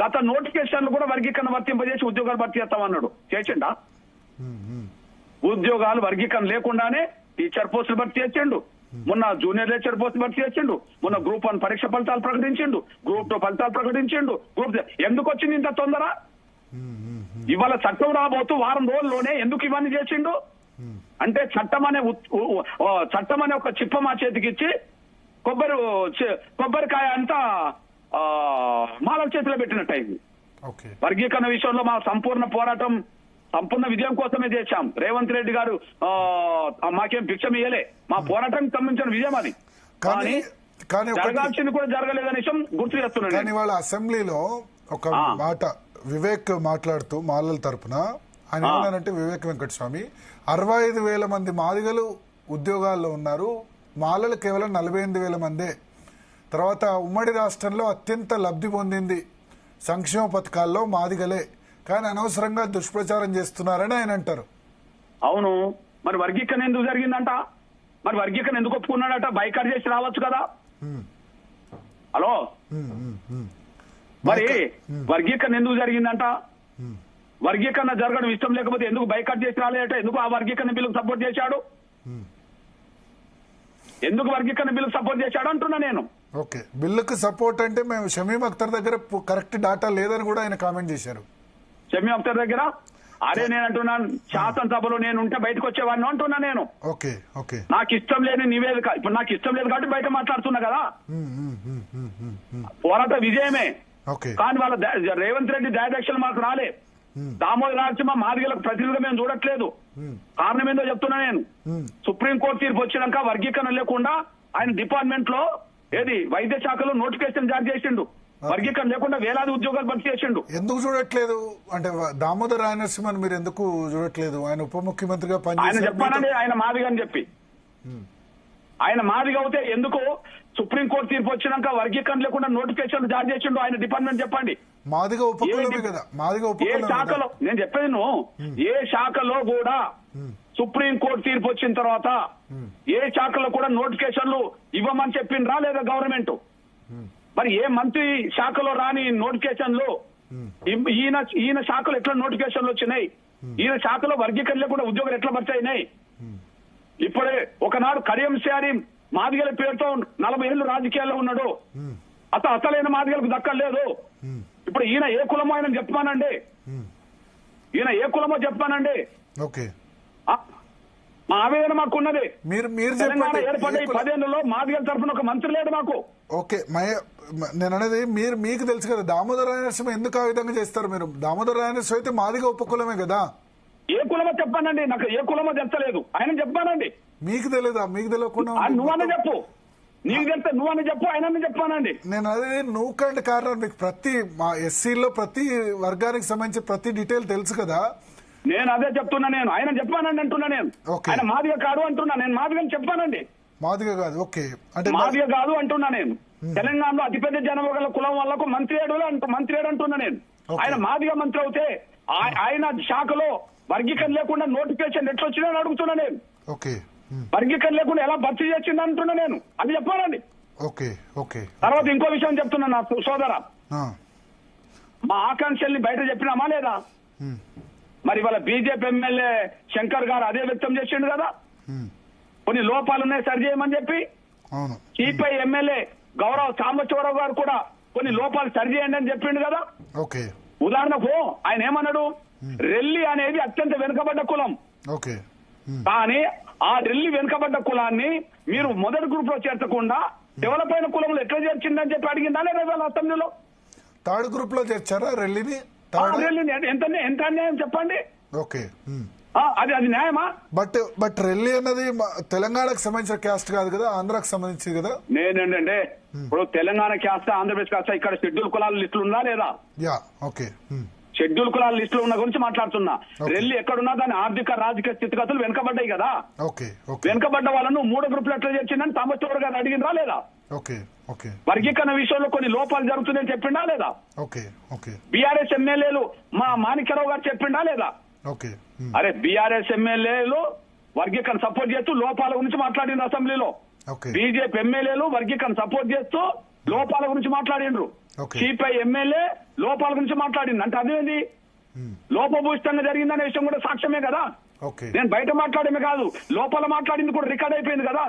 గత నోటిఫికేషన్లు కూడా వర్గీకరణ వర్తింపజేసి ఉద్యోగాలు భర్తీ చేస్తామన్నాడు. చేసిండా? ఉద్యోగాలు వర్గీకరణ లేకుండానే టీచర్ పోస్టులు భర్తీ చేసిండు. మొన్న జూనియర్ లెక్చర్ పోస్ట్ భర్తీ చేసిండు. మొన్న గ్రూప్ 1 పరీక్ష ఫలితాలు ప్రకటించిండు. గ్రూప్ 2 ఫలితాలు ప్రకటించిండు. ఎందుకు వచ్చింది ఇంత తొందర? ఇవాళ చట్టం రాబోతూ వారం రోజుల్లోనే ఎందుకు ఇవన్నీ చేసిండు? అంటే చట్టం అనే ఒక చిప్ప మా చేతికి ఇచ్చి కొబ్బరికాయ అంతా మాలల చేతిలో పెట్టినట్టు అయింది. వర్గీకరణ విషయంలో మా సంపూర్ణ పోరాటం సంపూర్ణ విజయం కోసమే చేశాం. రేవంత్ రెడ్డి గారు మాకేం భిక్షం ఇయ్యలే. మా పోరాటానికి సంబంధించిన విజయం అది. కానీ జరగాల్సింది కూడా జరగలేదనే విషయం గుర్తు చేస్తున్నాను. కానీ వాళ్ళ అసెంబ్లీలో ఒక మాట వివేక్ మాట్లాడుతూ మాలల తరపున ఆయన ఏమన్నారంటే, వివేక్ వెంకటస్వామి 65,000 మంది మాదిగలు ఉద్యోగాల్లో ఉన్నారు, మాలలు కేవలం 48,000 మందే. తర్వాత ఉమ్మడి రాష్ట్రంలో అత్యంత లబ్ధి పొందింది సంక్షేమ పథకాల్లో మాదిగలే, కానీ అనవసరంగా దుష్ప్రచారం చేస్తున్నారని ఆయన అంటారు. అవును, మరి వర్గీకరణ ఎందుకు జరిగిందంట? మరి వర్గీకరణ ఎందుకు ఒప్పుకున్నాడట? బైకాట్ చేసి రావచ్చు కదా. హలో, మరి వర్గీకరణ ఎందుకు జరిగిందంట? వర్గీకరణ జరగడం ఇష్టం లేకపోతే ఎందుకు బైకాట్ చేసి రాలేదట? ఎందుకు ఆ వర్గీకరణ బిల్లుకు సపోర్ట్ చేశాడు? ఎందుకు వర్గీకరణ బిల్లుకు సపోర్ట్ చేశాడు అంటున్నా నేను. ఓకే, బిల్లుకు సపోర్ట్ అంటే మేము షమీమ్ అఖ్తర్ దగ్గర కరెక్ట్ డాటా లేదని కూడా ఆయన కామెంట్ చేశారు. షమీమ్ అఖ్తర్ దగ్గర అరే నేను అంటున్నాను, శాసనసభలో నేను ఉంటే బయటకు వచ్చేవాడిని అంటున్నా నేను. నాకు ఇష్టం లేని నివేదిక, ఇప్పుడు నాకు ఇష్టం లేదు కాబట్టి బయట మాట్లాడుతున్నా కదా. పోరాట విజయమే. కానీ వాళ్ళ రేవంత్ రెడ్డి దయాదక్షలు మాకు రాలే. దామోదర నరసింహ మాదిగలకు ప్రతినిధిగా మేము చూడట్లేదు. కారణం ఏందో చెప్తున్నా నేను. సుప్రీంకోర్టు తీర్పు వచ్చినాక వర్గీకరణ లేకుండా ఆయన డిపార్ట్మెంట్ లో వైద్య శాఖలో నోటిఫికేషన్ జారీ చేసిండు. వర్గీకరణ లేకుండా వేలాది ఉద్యోగాలు భర్తీ చేసిండు. ఎందుకు చూడట్లేదు అంటే దామోదర రాయనరసింహన్ మీరు ఎందుకు చూడట్లేదు? ఆయన ఉప ముఖ్యమంత్రిగా ఆయన చెప్పానండి, ఆయన మాదిగా అని చెప్పి. ఆయన మాదిగా అవుతే ఎందుకు సుప్రీంకోర్టు తీర్పు వచ్చినాక వర్గీకరణ లేకుండా నోటిఫికేషన్ జారీ చేసిండు ఆయన డిపార్ట్మెంట్? చెప్పండి. మాదిగా ఉపకులమే కదా. మాదిగా ఏ శాఖలో, నేను చెప్పేది ఏ శాఖలో కూడా సుప్రీంకోర్టు తీర్పు వచ్చిన తర్వాత ఏ శాఖలో కూడా నోటిఫికేషన్లు ఇవ్వమని చెప్పిండ్రా లేదా గవర్నమెంట్? మరి ఏ మంత్రి శాఖలో రాని నోటిఫికేషన్లు ఈయన శాఖలో ఎట్లా నోటిఫికేషన్లు వచ్చినాయి? ఈయన శాఖలో వర్గీకరణ లేకుండా ఉద్యోగాలు ఎట్లా భర్తీ అయినాయి? ఇప్పుడే ఒకనాడు కడియం శ్యారి మాదిగల పేరుతో 40 ఏళ్ళు రాజకీయాల్లో ఉన్నాడు. అసలైన మాదిగలకు దక్కలేదు. ఇప్పుడు ఈయన ఏ కులమో ఆయన చెప్పానండి. ఈయన ఏ కులమో చెప్పానండి. మా ఆవేదన మాకు ఉన్నది. తెలంగాణ ఏర్పడే 10 ఏళ్లలో మాదిగల తరఫున ఒక మంత్రి లేడు మాకు. ఓకే, నేను అనేది మీకు తెలుసు కదా దామోదర రాయనరసింహ ఎందుకు ఆ విధంగా చేస్తారు? మీరు దామోదర రాయనరసింహ అయితే మాదిగా ఉపకులమే కదా. ఏ కులమో చెప్పానండి, నాకు ఏ కులమో తెచ్చలేదు. ఆయన చెప్పానండి. మీకు తెలియదా? మీకు తెలియకుండా నువ్వని చెప్పు, నీకు తెలిస్తే నువ్వని చెప్పు, ఆయన చెప్పానండి. నేను అదే నువ్వుకంటే కారణం మీకు ప్రతి మా ఎస్సీలో ప్రతి వర్గానికి సంబంధించి ప్రతి డీటెయిల్ తెలుసు కదా. నేను అదే చెప్తున్నా. నేను ఆయన చెప్పానండి అంటున్నా. నేను ఆయన మాదిగా కాడు అంటున్నా. నేను మాదిగా చెప్పానండి. మాదిగ కాదు. ఓకే, అంటే మాదిగ కాదు అంటున్నా నేను. తెలంగాణలో అతిపెద్ద జనాభా గల కులం వాళ్ళకు మంత్రి ఏడు అంటున్నా నేను. ఆయన మాదిగ మంత్రి అవుతే ఆయన శాఖలో వర్గీకరణ లేకుండా నోటిఫికేషన్ ఎట్లా వచ్చిందని అడుగుతున్నా నేను. ఓకే, వర్గీకరణ లేకుండా ఎలా భర్తీ చేసింది అంటున్నా నేను. అది చెప్పాలండి. Okay okay. తర్వాత ఇంకో విషయం చెప్తున్నా నా సోదర, మా ఆకాంక్షల్ని బయట చెప్పినామా లేదా? మరి వాళ్ళ బీజేపీ ఎమ్మెల్యే శంకర్ గారు అదే వ్యక్తం చేసిండు కదా, కొన్ని లోపాలు ఉన్నాయి సరి చేయమని చెప్పి. సిపిఐ ఎమ్మెల్యే గౌరవ్ సాంబశివరావు గారు కూడా కొన్ని లోపాలు సరి చేయండి అని చెప్పిండు కదా. ఉదాహరణకు ఆయన ఏమన్నాడు, రెల్లి అనేది అత్యంత వెనుకబడ్డ కులం. కానీ ఆ రెల్లి వెనుకబడ్డ కులాన్ని మీరు మొదటి గ్రూప్ లో చేర్చకుండా డెవలప్ అయిన కులంలో ఎట్లా చేర్చిందని చెప్పి అడిగిందా లేదా అసెంబ్లీలో? థర్డ్ గ్రూప్ లో చేర్చారా రెల్లిని? ఎంత అన్యాయం చెప్పండి. ఓకే, అది న్యాయమా? బట్ రెల్లి అన్నది తెలంగాణకు సంబంధించిన క్యాస్ట్ కాదు కదా, ఆంధ్రాకి సంబంధించింది కదా. నేనేంటంటే ఇప్పుడు తెలంగాణ క్యాస్ట్ ఆంధ్రప్రదేశ్ క్యాస్ట్ ఇక్కడ షెడ్యూల్ కులాల లిస్టులు ఉందా లేదా? ఓకే, షెడ్యూల్ కులాల లిస్టులో ఉన్న గురించి మాట్లాడుతున్నా. రెల్లి ఎక్కడున్నా దాని ఆర్థిక రాజకీయ స్థితిగతులు వెనుకబడ్డాయి కదా. వెనుకబడ్డ వాళ్ళను 3 గ్రూపులు ఎట్లా చేర్చిందని సాంబశివరావు గారు అడిగినరా లేదా? వర్గీకరణ విషయంలో కొన్ని లోపాలు జరుగుతున్నాయని చెప్పిండా లేదా? బీఆర్ఎస్ ఎమ్మెల్యేలు మా మాణిక్యరావు గారు చెప్పిండా లేదా? అరే బీఆర్ఎస్ ఎమ్మెల్యేలు వర్గీకరణ సపోర్ట్ చేస్తూ లోపాల గురించి మాట్లాడిండ్రు అసెంబ్లీలో. బీజేపీ ఎమ్మెల్యేలు వర్గీకరణ సపోర్ట్ చేస్తూ లోపాల గురించి మాట్లాడిండ్రు. సిపిఐ ఎమ్మెల్యే లోపాల గురించి మాట్లాడింది. అంటే అదేంది లోపభూయిష్టంగా జరిగిందనే విషయం కూడా సాక్ష్యమే కదా. నేను బయట మాట్లాడమే కాదు, లోపల మాట్లాడింది కూడా రికార్డ్ అయిపోయింది కదా.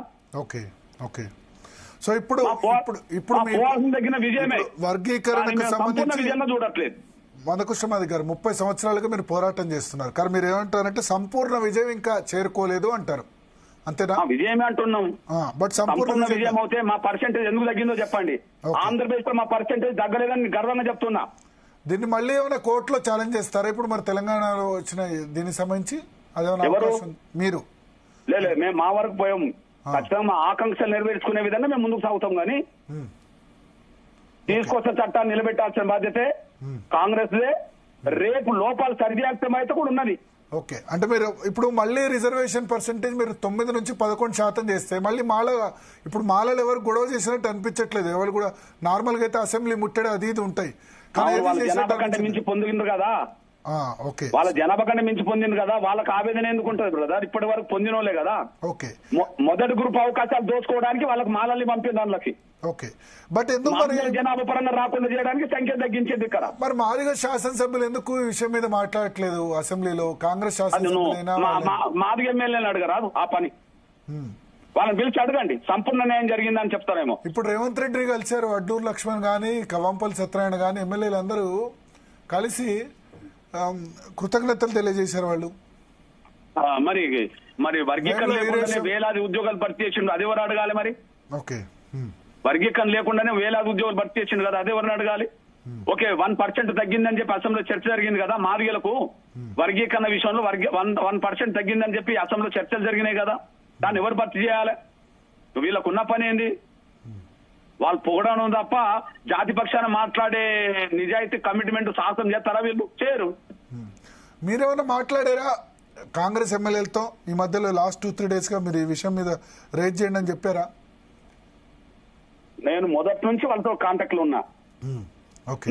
సో ఇప్పుడు తగిన విజయమే. వర్గీకరణకు సంబంధించి చూడట్లేదు. మందకృష్ణమాది గారు 30 సంవత్సరాలుగా మీరు పోరాటం చేస్తున్నారు, కానీ మీరు ఏమంటారంటే సంపూర్ణ విజయం ఇంకా చేరుకోలేదు అంటారు, అంతేనా? విజయమే అంటున్నాం. బట్ సంపూర్ణ విజయం అవుతే మా పర్సెంటేజ్ ఎందుకు తగ్గిందో చెప్పండి. ఆంధ్రప్రదేశ్ లో మా పర్సెంటేజ్ తగ్గలేదని గర్వంగా చెప్తున్నా. దీన్ని మళ్ళీ ఏమైనా కోర్టులో ఛాలెంజ్ చేస్తారా ఇప్పుడు మరి తెలంగాణలో వచ్చిన దీనికి సంబంధించి? అదేమన్నా మీరు లేదు, మేము మా వరకు పోయాం. ఖచ్చితంగా మా ఆకాంక్షలు నెరవేర్చుకునే విధంగా మేము ముందుకు సాగుతాం. కానీ తీసుకొచ్చిన చట్టాన్ని నిలబెట్టాల్సిన బాధ్యతే కాంగ్రెస్ దే. రేపు లోపాలు సరిచేయడం అయితే కూడా ఉన్నది. ఓకే, అంటే మీరు ఇప్పుడు మళ్ళీ రిజర్వేషన్ పర్సెంటేజ్ మీరు 9 నుంచి 11% చేస్తే మళ్ళీ ఇప్పుడు మాలలు ఎవరు గొడవ చేసినట్టు అనిపించట్లేదు. ఎవరు కూడా నార్మల్ గా అయితే అసెంబ్లీ ముట్టడి అది ఇది ఉంటాయి, జనాభా కంటే మించి పొందిండ్రు కదా. వాళ్ళ జనాభా కంటే మించి పొందింది కదా, వాళ్ళకి ఆవేదన ఎందుకు ఉంటుంది బ్రదర్? ఇప్పటి వరకు పొందినోలే కదా. మొదటి గ్రూప్ అవకాశాలు దోచుకోవడానికి వాళ్ళకి మాలల్ని పంపింది దానిలోకి. బట్ ఎందుకు జనాభా పరంగా రాకుండా చేయడానికి సంఖ్య తగ్గించేది ఇక్కడ. మరి మాదిగ శాసనసభ్యులు ఎందుకు ఈ విషయం మీద మాట్లాడట్లేదు అసెంబ్లీలో? కాంగ్రెస్ శాసనసభ్యులైనా మాదిగ ఎమ్మెల్యేని అడగరాదు ఆ పని. వాళ్ళని పిలిచి అడగండి, సంపూర్ణ న్యాయం జరిగిందని చెప్తారేమో. ఇప్పుడు రేవంత్ రెడ్డి కలిశారు, అడ్డూరు లక్ష్మణ్ గాని కవంపల్లి సత్యనారాయణ గాని ఎమ్మెల్యేలు అందరూ కలిసి కృతజ్ఞతలు తెలియజేశారు వాళ్ళు. మరి వర్గీకరణ లేకుండానే వేలాది ఉద్యోగాలు భర్తీ చేసిండు, అది ఎవరు అడగాలి? మరి వర్గీకరణ లేకుండానే వేలాది ఉద్యోగాలు భర్తీ చేసిండు కదా, అది ఎవరిని అడగాలి? ఓకే, 1% తగ్గిందని చెప్పి అసెంబ్లీలో చర్చ జరిగింది కదా. మాదిగలకు వర్గీకరణ విషయంలో 1% తగ్గిందని చెప్పి అసెంబ్లీలో చర్చలు జరిగినాయి కదా. దాన్ని ఎవరు భర్తీ చేయాలి? వీళ్ళకున్న పని ఏంది? వాళ్ళు పొగడడం తప్ప జాతి పక్షాన మాట్లాడే నిజాయితీ కమిట్మెంట్ సాహసం చేస్తారా? వీళ్ళు చేయరు. మీరేమైనా మాట్లాడారా కాంగ్రెస్ ఎమ్మెల్యేలతో ఈ మధ్యలో లాస్ట్ 2-3 days గా? మీరు ఈ విషయం మీద రేజ్ చేయండి అని చెప్పారా? నేను మొదటి నుంచి వాళ్ళతో కాంటాక్ట్ లో ఉన్నా.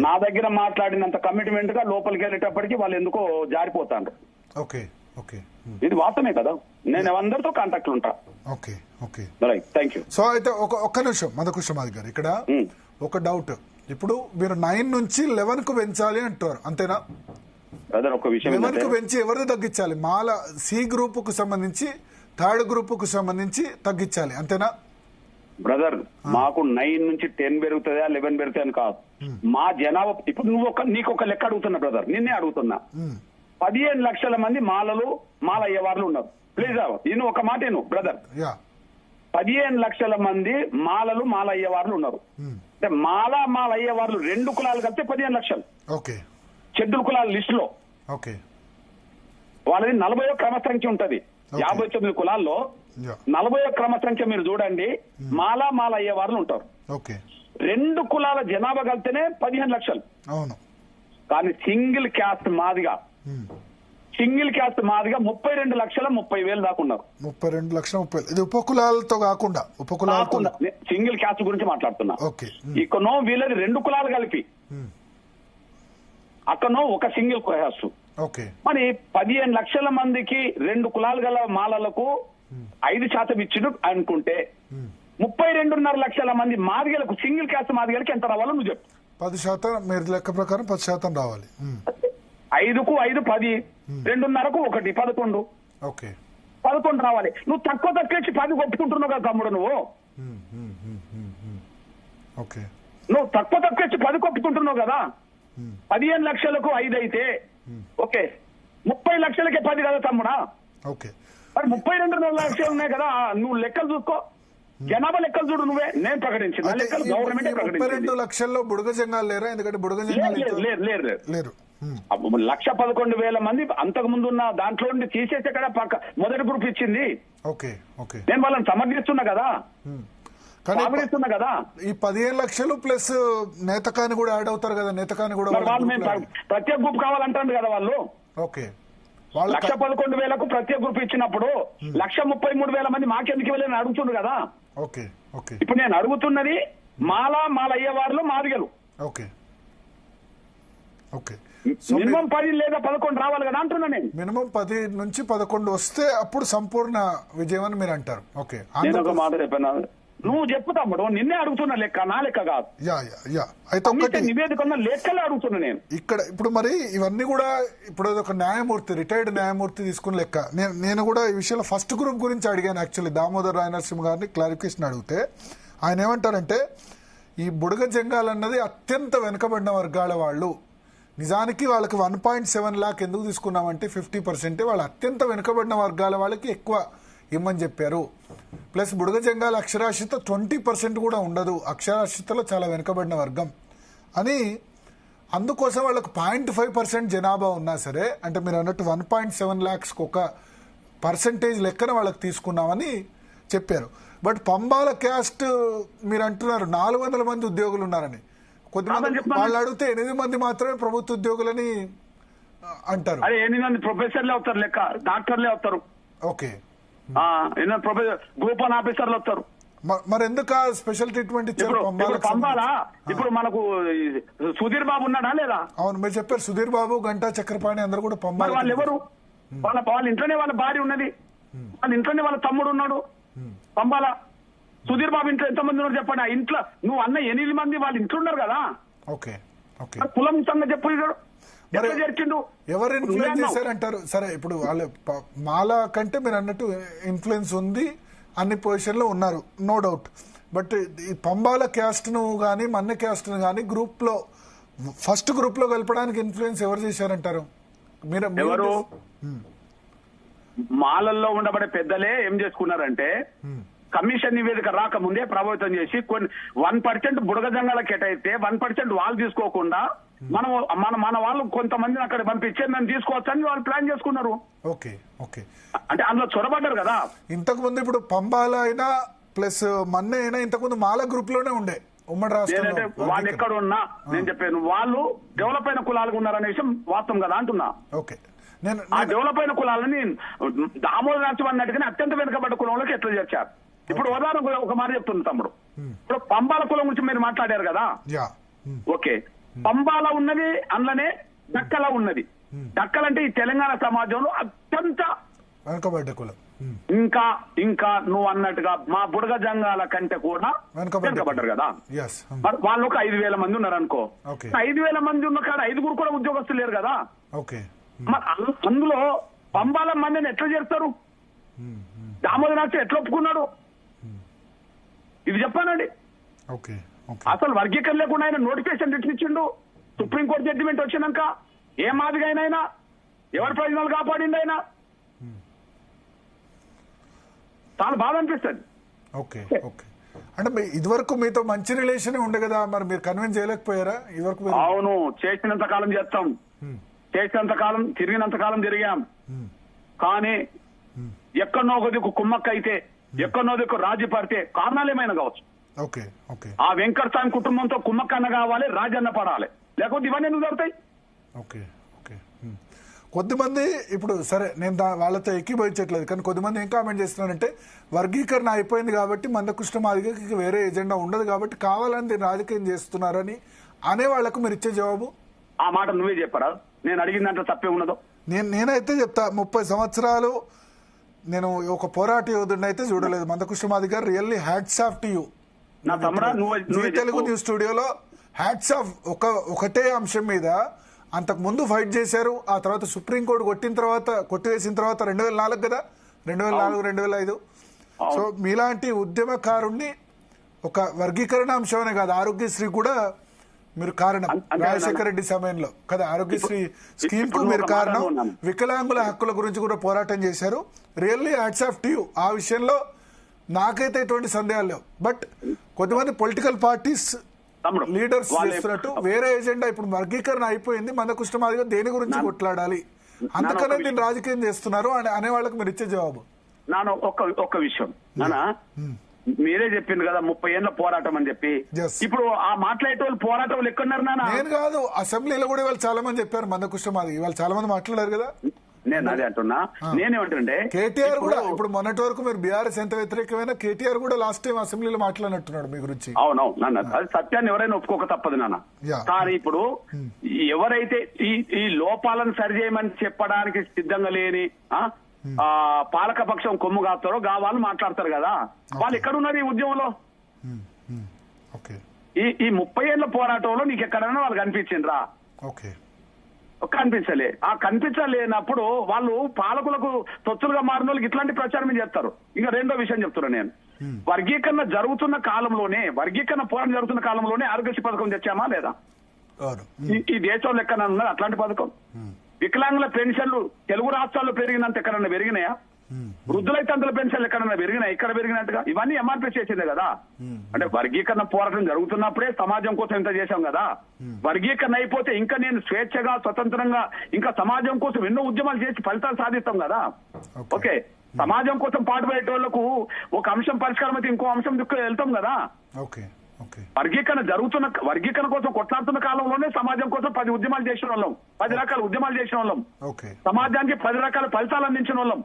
నా దగ్గర మాట్లాడినంత కమిట్మెంట్ గా లోపలికి వెళ్ళేటప్పటికి వాళ్ళు ఎందుకో జారిపోతాను. ఇది వాస్తవమే కదా. నేను అందరితో కాంటాక్ట్ లో ఉంటా. సో అయితే ఒక్క నిమిషం మందకృష్ణమాది గారు, ఇక్కడ ఒక డౌట్. ఇప్పుడు మీరు 9 నుంచి 11 కు పెంచాలి అంటారు, అంతేనా? 11 కు పెంచి ఎవరిని తగ్గించాలి? మాల సి గ్రూప్ కు సంబంధించి, థర్డ్ గ్రూప్ కు సంబంధించి తగ్గించాలి, అంతేనా? బ్రదర్, మాకు 9 నుంచి 10 పెరుగుతుందా 11 పెరుగుతాయి అని కాదు. మా జనాభా ఇప్పుడు నీకు ఒక లెక్క అడుగుతున్నా బ్రదర్, నిన్నే అడుగుతున్నా. 15 లక్షల మంది మాల అయ్యేవాళ్ళు ఉన్నారు. ప్లీజ్ నేను ఒక మాట బ్రదర్, 15 లక్షల మంది మాల అయ్యేవాళ్ళు ఉన్నారు. అంటే మాల అయ్యేవాళ్ళు 2 కులాలు కలిపితే 15 లక్షలు. షెడ్యూల్ కులాల లిస్ట్ లో వాళ్ళది 40వ క్రమ సంఖ్య ఉంటది. 59 కులాల్లో 40వ క్రమ సంఖ్య మీరు చూడండి, మాల అయ్యే వాళ్ళు ఉంటారు. 2 కులాల జనాభా కలిపితేనే 15 లక్షలు. కానీ single caste Madiga single caste Madiga 32,30,000 దాకా ఉన్నారు. 32,30,000 ఇది ఉపకులాలతో కాకుండా సింగిల్ క్యాస్ట్ గురించి మాట్లాడుతున్నా. ఓకే. ఇక్కడనో వీళ్ళది 2 కులాలు కలిపి, అక్కడనో ఒక సింగిల్ క్యాస్ట్. ఓకే. మరి 15 లక్షల మందికి 2 కులాలు గల మాలలకు 5% ఇచ్చిండు అనుకుంటే 32.5 లక్షల మంది మాదిగలకు సింగిల్ క్యాస్ట్ మాదిగలకి ఎంత రావాలో నువ్వు చెప్పు. 10% మీరు లెక్క ప్రకారం 10% రావాలి. 5కు 5 10, 2.5కు 1 11. ఓకే. 11 రావాలి. నువ్వు తక్కువ ఇచ్చి 10 ఒప్పుకుంటున్నావు కదా తమ్ముడు నువ్వు. ఓకే. నువ్వు తక్కువ ఇచ్చి 10 ఒప్పుకుంటున్నావు కదా. 15 లక్షలకు 5 అయితే ఓకే, 30 లక్షలకే 10 కదా తమ్ముడా. ఓకే. మరి 32 లక్షలు ఉన్నాయి కదా, నువ్వు లెక్కలు చూసుకో, జనాభా లెక్కలు చూడు. నువ్వే, నేను ప్రకటించిన లెక్కలు గవర్నమెంట్ 32 లక్షల్లో బుడగ జంగాలు లేరా? ఎందుకంటే బుడగ జంగాలు లేరు. 1,11,000 మంది అంతకు ముందు ఉన్న దాంట్లో నుండి తీసేసే కదా మొదటి గ్రూప్ ఇచ్చింది. ఓకే. ఓకే. నేను వాళ్ళని సమర్థిస్తున్నా కదా, సమర్థిస్తున్నా కదా. ఈ 15 లక్షలు ప్లస్ నేతకాని కూడా యాడ్ అవుతారు కదా, నేతకాని కూడా వాళ్ళు మేము ప్రత్యేక గ్రూప్ కావాలంటారు కదా వాళ్ళు. ఓకే. 1,11,000కు ప్రత్యేక గ్రూప్ ఇచ్చినప్పుడు 1,33,000 మంది మాకెందుకు ఇవ్వలేని అడుగుతుండ్రు కదా. ఓకే. ఓకే. ఇప్పుడు నేను అడుగుతున్నది మాలయ్యేవాళ్ళు మాదిగలు. ఓకే. ఓకే. మినిమం 10 లేదా 11 రావాలి కదా అంటున్నా నేను. మినిమం 10 నుంచి 11 వస్తే అప్పుడు సంపూర్ణ విజయం అని మీరు అంటారు. ఓకే. నేను ఒక మాట చెప్పాను, నువ్వు చెప్పు తమ్ముడు, నిన్నే అడుగుతున్నా, లెక్క నా లెక్క కాదు. అయితే ఒకటి నివేదిక లెక్కలే అడుగుతున్నా నేను ఇక్కడ. ఇప్పుడు మరి ఇవన్నీ కూడా ఇప్పుడు ఒక న్యాయమూర్తి, రిటైర్డ్ న్యాయమూర్తి తీసుకున్న లెక్క. నేను కూడా ఈ విషయంలో ఫస్ట్ గ్రూప్ గురించి అడిగాను యాక్చువల్లీ దామోదర్ రాయనరసింహ గారిని క్లారిఫికేషన్ అడిగితే ఆయన ఏమంటారంటే ఈ బుడగ జంగాలు అన్నది అత్యంత వెనుకబడిన వర్గాల వాళ్ళు. నిజానికి వాళ్ళకి 1.7 లాక్ ఎందుకు తీసుకున్నామంటే 50% వాళ్ళు అత్యంత వెనుకబడిన వర్గాల వాళ్ళకి ఎక్కువ ఇమ్మని చెప్పారు. ప్లస్ బుడగ జంగాల అక్షరాస్యత 20% కూడా ఉండదు, అక్షరాస్యతలో చాలా వెనుకబడిన వర్గం అని. అందుకోసం వాళ్ళకు 0.5% జనాభా ఉన్నా సరే, అంటే మీరు అన్నట్టు 1.7 లాక్స్కి ఒక పర్సంటేజ్ లెక్కన వాళ్ళకి తీసుకున్నామని చెప్పారు. బట్ పంబాల క్యాస్ట్ మీరు అంటున్నారు 400 మంది ఉద్యోగులు ఉన్నారని. కొద్దిమంది వాళ్ళు అడిగితే 8 మంది మాత్రమే ప్రభుత్వ ఉద్యోగులని అంటారు. 8 మంది ప్రొఫెసర్లే అవుతారు, లెక్క డాక్టర్లే అవుతారు. ఓకే. ప్రొఫెసర్ గ్రూప్ 1 ఆఫీసర్లు వస్తారు. మరి ఎందుకు స్పెషల్ ట్రీట్మెంట్ ఇచ్చారు పంబాలా? ఇప్పుడు మనకు సుధీర్ బాబు ఉన్నాడా లేదా? అవును, మీరు చెప్పారు సుధీర్ బాబు, గంటా చక్రపాణి అందరు కూడా పంబాల. వాళ్ళు ఎవరు? వాళ్ళ ఇంట్లోనే వాళ్ళ భార్య ఉన్నది, వాళ్ళ ఇంట్లోనే వాళ్ళ తమ్ముడు ఉన్నాడు. పంబాల సుధీర్ బాబు ఇంట్లో ఎంతమంది ఉన్నారు చెప్పండి. ఆ ఇంట్లో నువ్వు అన్న 8 మంది వాళ్ళ ఇంట్లో ఉన్నారు కదా. ఓకే. ఓకే. కులం సంగతి చెప్పు. ఎవరు ఇన్ఫ్లుయెన్స్ చేశారంటారు? సరే, ఇప్పుడు వాళ్ళు మాల కంటే మీరు అన్నట్టు ఇన్ఫ్లుయెన్స్ ఉంది, అన్ని పొజిషన్లో ఉన్నారు, నో డౌట్. బట్ ఈ పంబాల క్యాస్ట్ ను కానీ మన్న క్యాస్ట్ ను కానీ గ్రూప్ లో ఫస్ట్ గ్రూప్ లో కలపడానికి ఇన్ఫ్లుయెన్స్ ఎవరు చేశారంటారు? ఎవరు? మాలల్లో ఉండబడే పెద్దలే ఏం చేసుకున్నారంటే కమిషన్ నివేదిక రాకముందే ప్రభావితం చేసి కొన్ని 1% బుడగ జంగాల కేటాయితే 1% వాళ్ళు తీసుకోకుండా మన వాళ్ళు కొంతమందిని అక్కడ పంపించే మేము తీసుకోవచ్చని వాళ్ళు ప్లాన్ చేసుకున్నారు. ఓకే. ఓకే. అంటే అందులో చొరబడ్డారు కదా. ఇంతకు ముందు ఇప్పుడు పంబాల అయినా ప్లస్ మన్న అయినా ఇంతకుముందు మాల గ్రూప్ లోనే ఉండే ఉమ్మడి రాష్ట్రంలో. వాళ్ళు ఎక్కడ ఉన్నా నేను చెప్పాను వాళ్ళు డెవలప్ అయిన కులాలుగా ఉన్నారనే విషయం వాస్తవం కదా అంటున్నా. ఓకే. ఆ డెవలప్ అయిన కులాలని దామోదర్ రాష్ట్రం అన్నట్టుగానే అత్యంత వెనుకబడ్డ కులంలోకి ఎట్లా చేర్చారు. ఇప్పుడు ఉదాహరణ ఒక మాట చెప్తుంది తమ్ముడు, ఇప్పుడు పంబాల కులం గురించి మీరు మాట్లాడారు కదా. ఓకే. పంబాల ఉన్నది, అందులోనే దక్కల ఉన్నది. దక్కలంటే ఈ తెలంగాణ సమాజంలో అత్యంత వెనుకబడ్డ కులం. ఇంకా నువ్వు అన్నట్టుగా మా బుడగ జంగాల కంటే కూడా వెనుకబడ్డారు కదా. మరి వాళ్ళు ఒక 5,000 మంది ఉన్నారు అనుకో. 5,000 మంది ఉన్న కాడ 5గురు కూడా ఉద్యోగస్తులు లేరు కదా. మరి అందులో పంబాల మందిని ఎట్లా చేస్తారు? దామోదర్ ఎట్లా ఒప్పుకున్నాడు? ఇది చెప్పానండి. అసలు వర్గీకరణ లేకుండా ఆయన నోటిఫికేషన్ ఇచ్చిండు. సుప్రీంకోర్టు జడ్జిమెంట్ వచ్చినాక ఏ మాదిగా అయినా ఎవరి ప్రయోజనాలు కాపాడింది ఆయన. చాలా బాధ అనిపిస్తుంది. ఓకే. ఓకే. అంటే ఇదివరకు మీతో మంచి రిలేషన్ ఉండే కదా, మరి మీరు కన్విన్స్ చేయలేకపోయారా ఇదివరకు? అవును, చేసినంత కాలం చేస్తాం, చేసినంత కాలం తిరిగినంత కాలం తిరిగాం. కానీ ఎక్కడనో ఒక దిక్కు కుమ్మక్క అయితే, ఎక్కడనో దిక్కు రాజీ పడితే కారణాలు ఏమైనా కావచ్చు. ఆ వెంకటస్వామి కుటుంబంతో కుమ్మక్కన్న కావాలి, రాజన్న పడాలి, లేకపోతే ఇవన్నీ ఎందుకు జరుగుతాయి? కొద్దిమంది ఇప్పుడు సరే నేను వాళ్ళతో ఎక్కిపోయించట్లేదు, కానీ కొద్దిమంది ఏం కామెంట్ చేస్తున్నారంటే వర్గీకరణ అయిపోయింది కాబట్టి మందకృష్ణ మాదిగకి వేరే ఎజెండా ఉండదు కాబట్టి కావాలని దీన్ని రాజకీయం చేస్తున్నారని అనే వాళ్లకు మీరు ఇచ్చే జవాబు? ఆ మాట నువ్వే చెప్పరా, నేను అడిగిన దాంట్లో తప్పే ఉన్నదో. నేనైతే చెప్తా, 30 సంవత్సరాలు నేను ఒక పోరాట యోధుడిని అయితే చూడలేదు. Mandakrishna Madiga garu really hats off to you. నా తమ్ముడా నువ్వు తెలుగు న్యూస్ స్టూడియోలో హ్యాట్స్ ఆఫ్. ఒకటే అంశం మీద అంతకు ముందు ఫైట్ చేశారు, ఆ తర్వాత సుప్రీంకోర్టు కొట్టివేసిన తర్వాత 2004 కదా, 2004, 2005. సో మీలాంటి ఉద్యమకారుణ్ణి ఒక వర్గీకరణ అంశమనే కాదు, ఆరోగ్యశ్రీ కూడా మీరు కారణం. రాజశేఖర రెడ్డి సమయంలో కదా ఆరోగ్యశ్రీ స్కీమ్ కు మీరు కారణం. వికలాంగుల హక్కుల గురించి కూడా పోరాటం చేశారు. Really hats off to you. ఆ విషయంలో నాకైతే ఎటువంటి సందేహాలు లేవు. బట్ కొంతమంది పొలిటికల్ పార్టీస్ లీడర్స్ చేస్తున్నట్టు వేరే ఎజెండా, ఇప్పుడు వర్గీకరణ అయిపోయింది, మందకృష్ణ మాదిగ దేని గురించి కొట్లాడాలి, అందుకనే దీన్ని రాజకీయం చేస్తున్నారు అనే వాళ్ళకి మీరు ఇచ్చే జవాబు? నాన్న ఒక్క విషయం నాన్న, మీరే చెప్పింది కదా 30 ఏళ్ల పోరాటం అని చెప్పి. ఇప్పుడు ఆ మాట్లాడే వాళ్ళు పోరాటం ఎక్కడున్నారు నాన్న? నేను కాదు, అసెంబ్లీలో కూడా ఇవాళ చాలా మంది చెప్పారు మందకృష్ణ మాదిగ, ఇవాళ చాలా మంది మాట్లాడారు కదా. నేను అదే అంటున్నా. నేనేమంటుండే కేటీఆర్ కూడా ఇప్పుడు మొన్నటి వరకు మీరు బీఆర్ఎస్ ఎంత వ్యతిరేకమైన కేటీఆర్ కూడా లాస్ట్ టైం అసెంబ్లీలో మాట్లాడినట్టున్నాడు మీ గురించి. అవునవును నాన్న, అది సత్యాన్ని ఎవరైనా ఒప్పుకోక తప్పదు నాన్న. కానీ ఇప్పుడు ఎవరైతే ఈ లోపాలను సరిచేయమని చెప్పడానికి సిద్ధంగా లేని పాలకపక్షం కొమ్ము కాస్తారో వాళ్ళు మాట్లాడతారు కదా, వాళ్ళు ఎక్కడున్నారు ఈ ఉద్యమంలో? ఈ 30 ఏళ్ల పోరాటంలో నీకు ఎక్కడైనా వాళ్ళు కనిపించిండ్రా? కనిపించలే. ఆ కనిపించలేనప్పుడు వాళ్ళు పాలకులకు తొత్తులుగా మారిన వాళ్ళకి ఇట్లాంటి ప్రచారం చేస్తారు. ఇంకా రెండో విషయం చెప్తున్నా నేను, వర్గీకరణ జరుగుతున్న కాలంలోనే, వర్గీకరణ పోరాటం జరుగుతున్న కాలంలోనే ఆరోగ్యశ్రీ పథకం తెచ్చామా లేదా? ఈ దేశంలో ఎక్కడన్నా ఉన్నది అట్లాంటి పథకం? వికలాంగుల పెన్షన్లు తెలుగు రాష్ట్రాల్లో పెరిగినంత ఎక్కడన్నా పెరిగినాయా? వృద్ధులైతే అందులో పెన్షన్లు ఎక్కడన్నా పెరిగినాయి? ఇక్కడ పెరిగినట్టుగా ఇవన్నీ ఎంఆర్పీ చేసిందే కదా. అంటే వర్గీకరణ పోరాటం జరుగుతున్నప్పుడే సమాజం కోసం ఇంత చేశాం కదా. వర్గీకరణ అయిపోతే ఇంకా నేను స్వేచ్ఛగా స్వతంత్రంగా ఇంకా సమాజం కోసం ఎన్నో ఉద్యమాలు చేసి ఫలితాలు సాధిస్తాం కదా. ఓకే, సమాజం కోసం పాటుపడేటోళ్లకు ఒక అంశం పరిష్కారం అయితే ఇంకో అంశం దిక్కు వెళ్తాం కదా. వర్గీకరణ కోసం కొట్లాడుతున్న కాలంలోనే సమాజం కోసం 10 ఉద్యమాలు చేసిన వాళ్ళం, 10 రకాల ఉద్యమాలు చేసిన వాళ్ళం, సమాజానికి 10 రకాల ఫలితాలు అందించిన వాళ్ళం.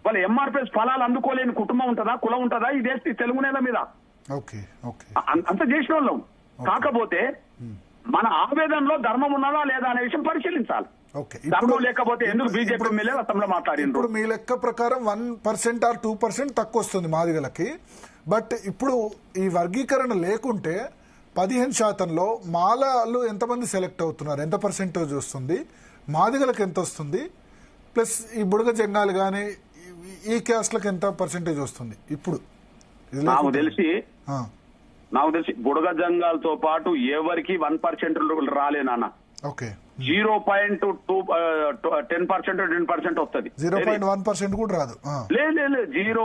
వాళ్ళ ఎంఆర్పీఎస్ ఫలాలు అందుకోలేని కుటుంబం ఉంటుందా, కులం ఉంటుందా ఈ దేశ తెలుగు నేల మీద? అంత చేసిన వాళ్ళం. కాకపోతే మన ఆవేదనలో ధర్మం ఉన్నదా లేదా అనే విషయం పరిశీలించాలి. ధర్మం లేకపోతే ఎందుకు బీజేపీ ఎమ్మెల్యే అసెంబ్లీలో మాట్లాడింది? ఇప్పుడు మీ లెక్క ప్రకారం 1% ఆర్ 2% తక్కువ వస్తుంది మాదిగలకి. బట్ ఇప్పుడు ఈ వర్గీకరణ లేకుంటే 15%లో మాలలు ఎంతమంది సెలెక్ట్ అవుతున్నారు, ఎంత పర్సెంటేజ్ వస్తుంది, మాదిగలకు ఎంత వస్తుంది, ప్లస్ ఈ బుడగ జంగాలు కానీ ఈ క్యాస్ట్లకు ఎంత పర్సెంటేజ్ వస్తుంది? ఇప్పుడు నాకు తెలిసి బుడగ జంగాలతో పాటు ఎవరికి 1% రాలే నాన్న. 0.10% వస్తుంది, 0.1% కూడా రాదు. లేదు 0.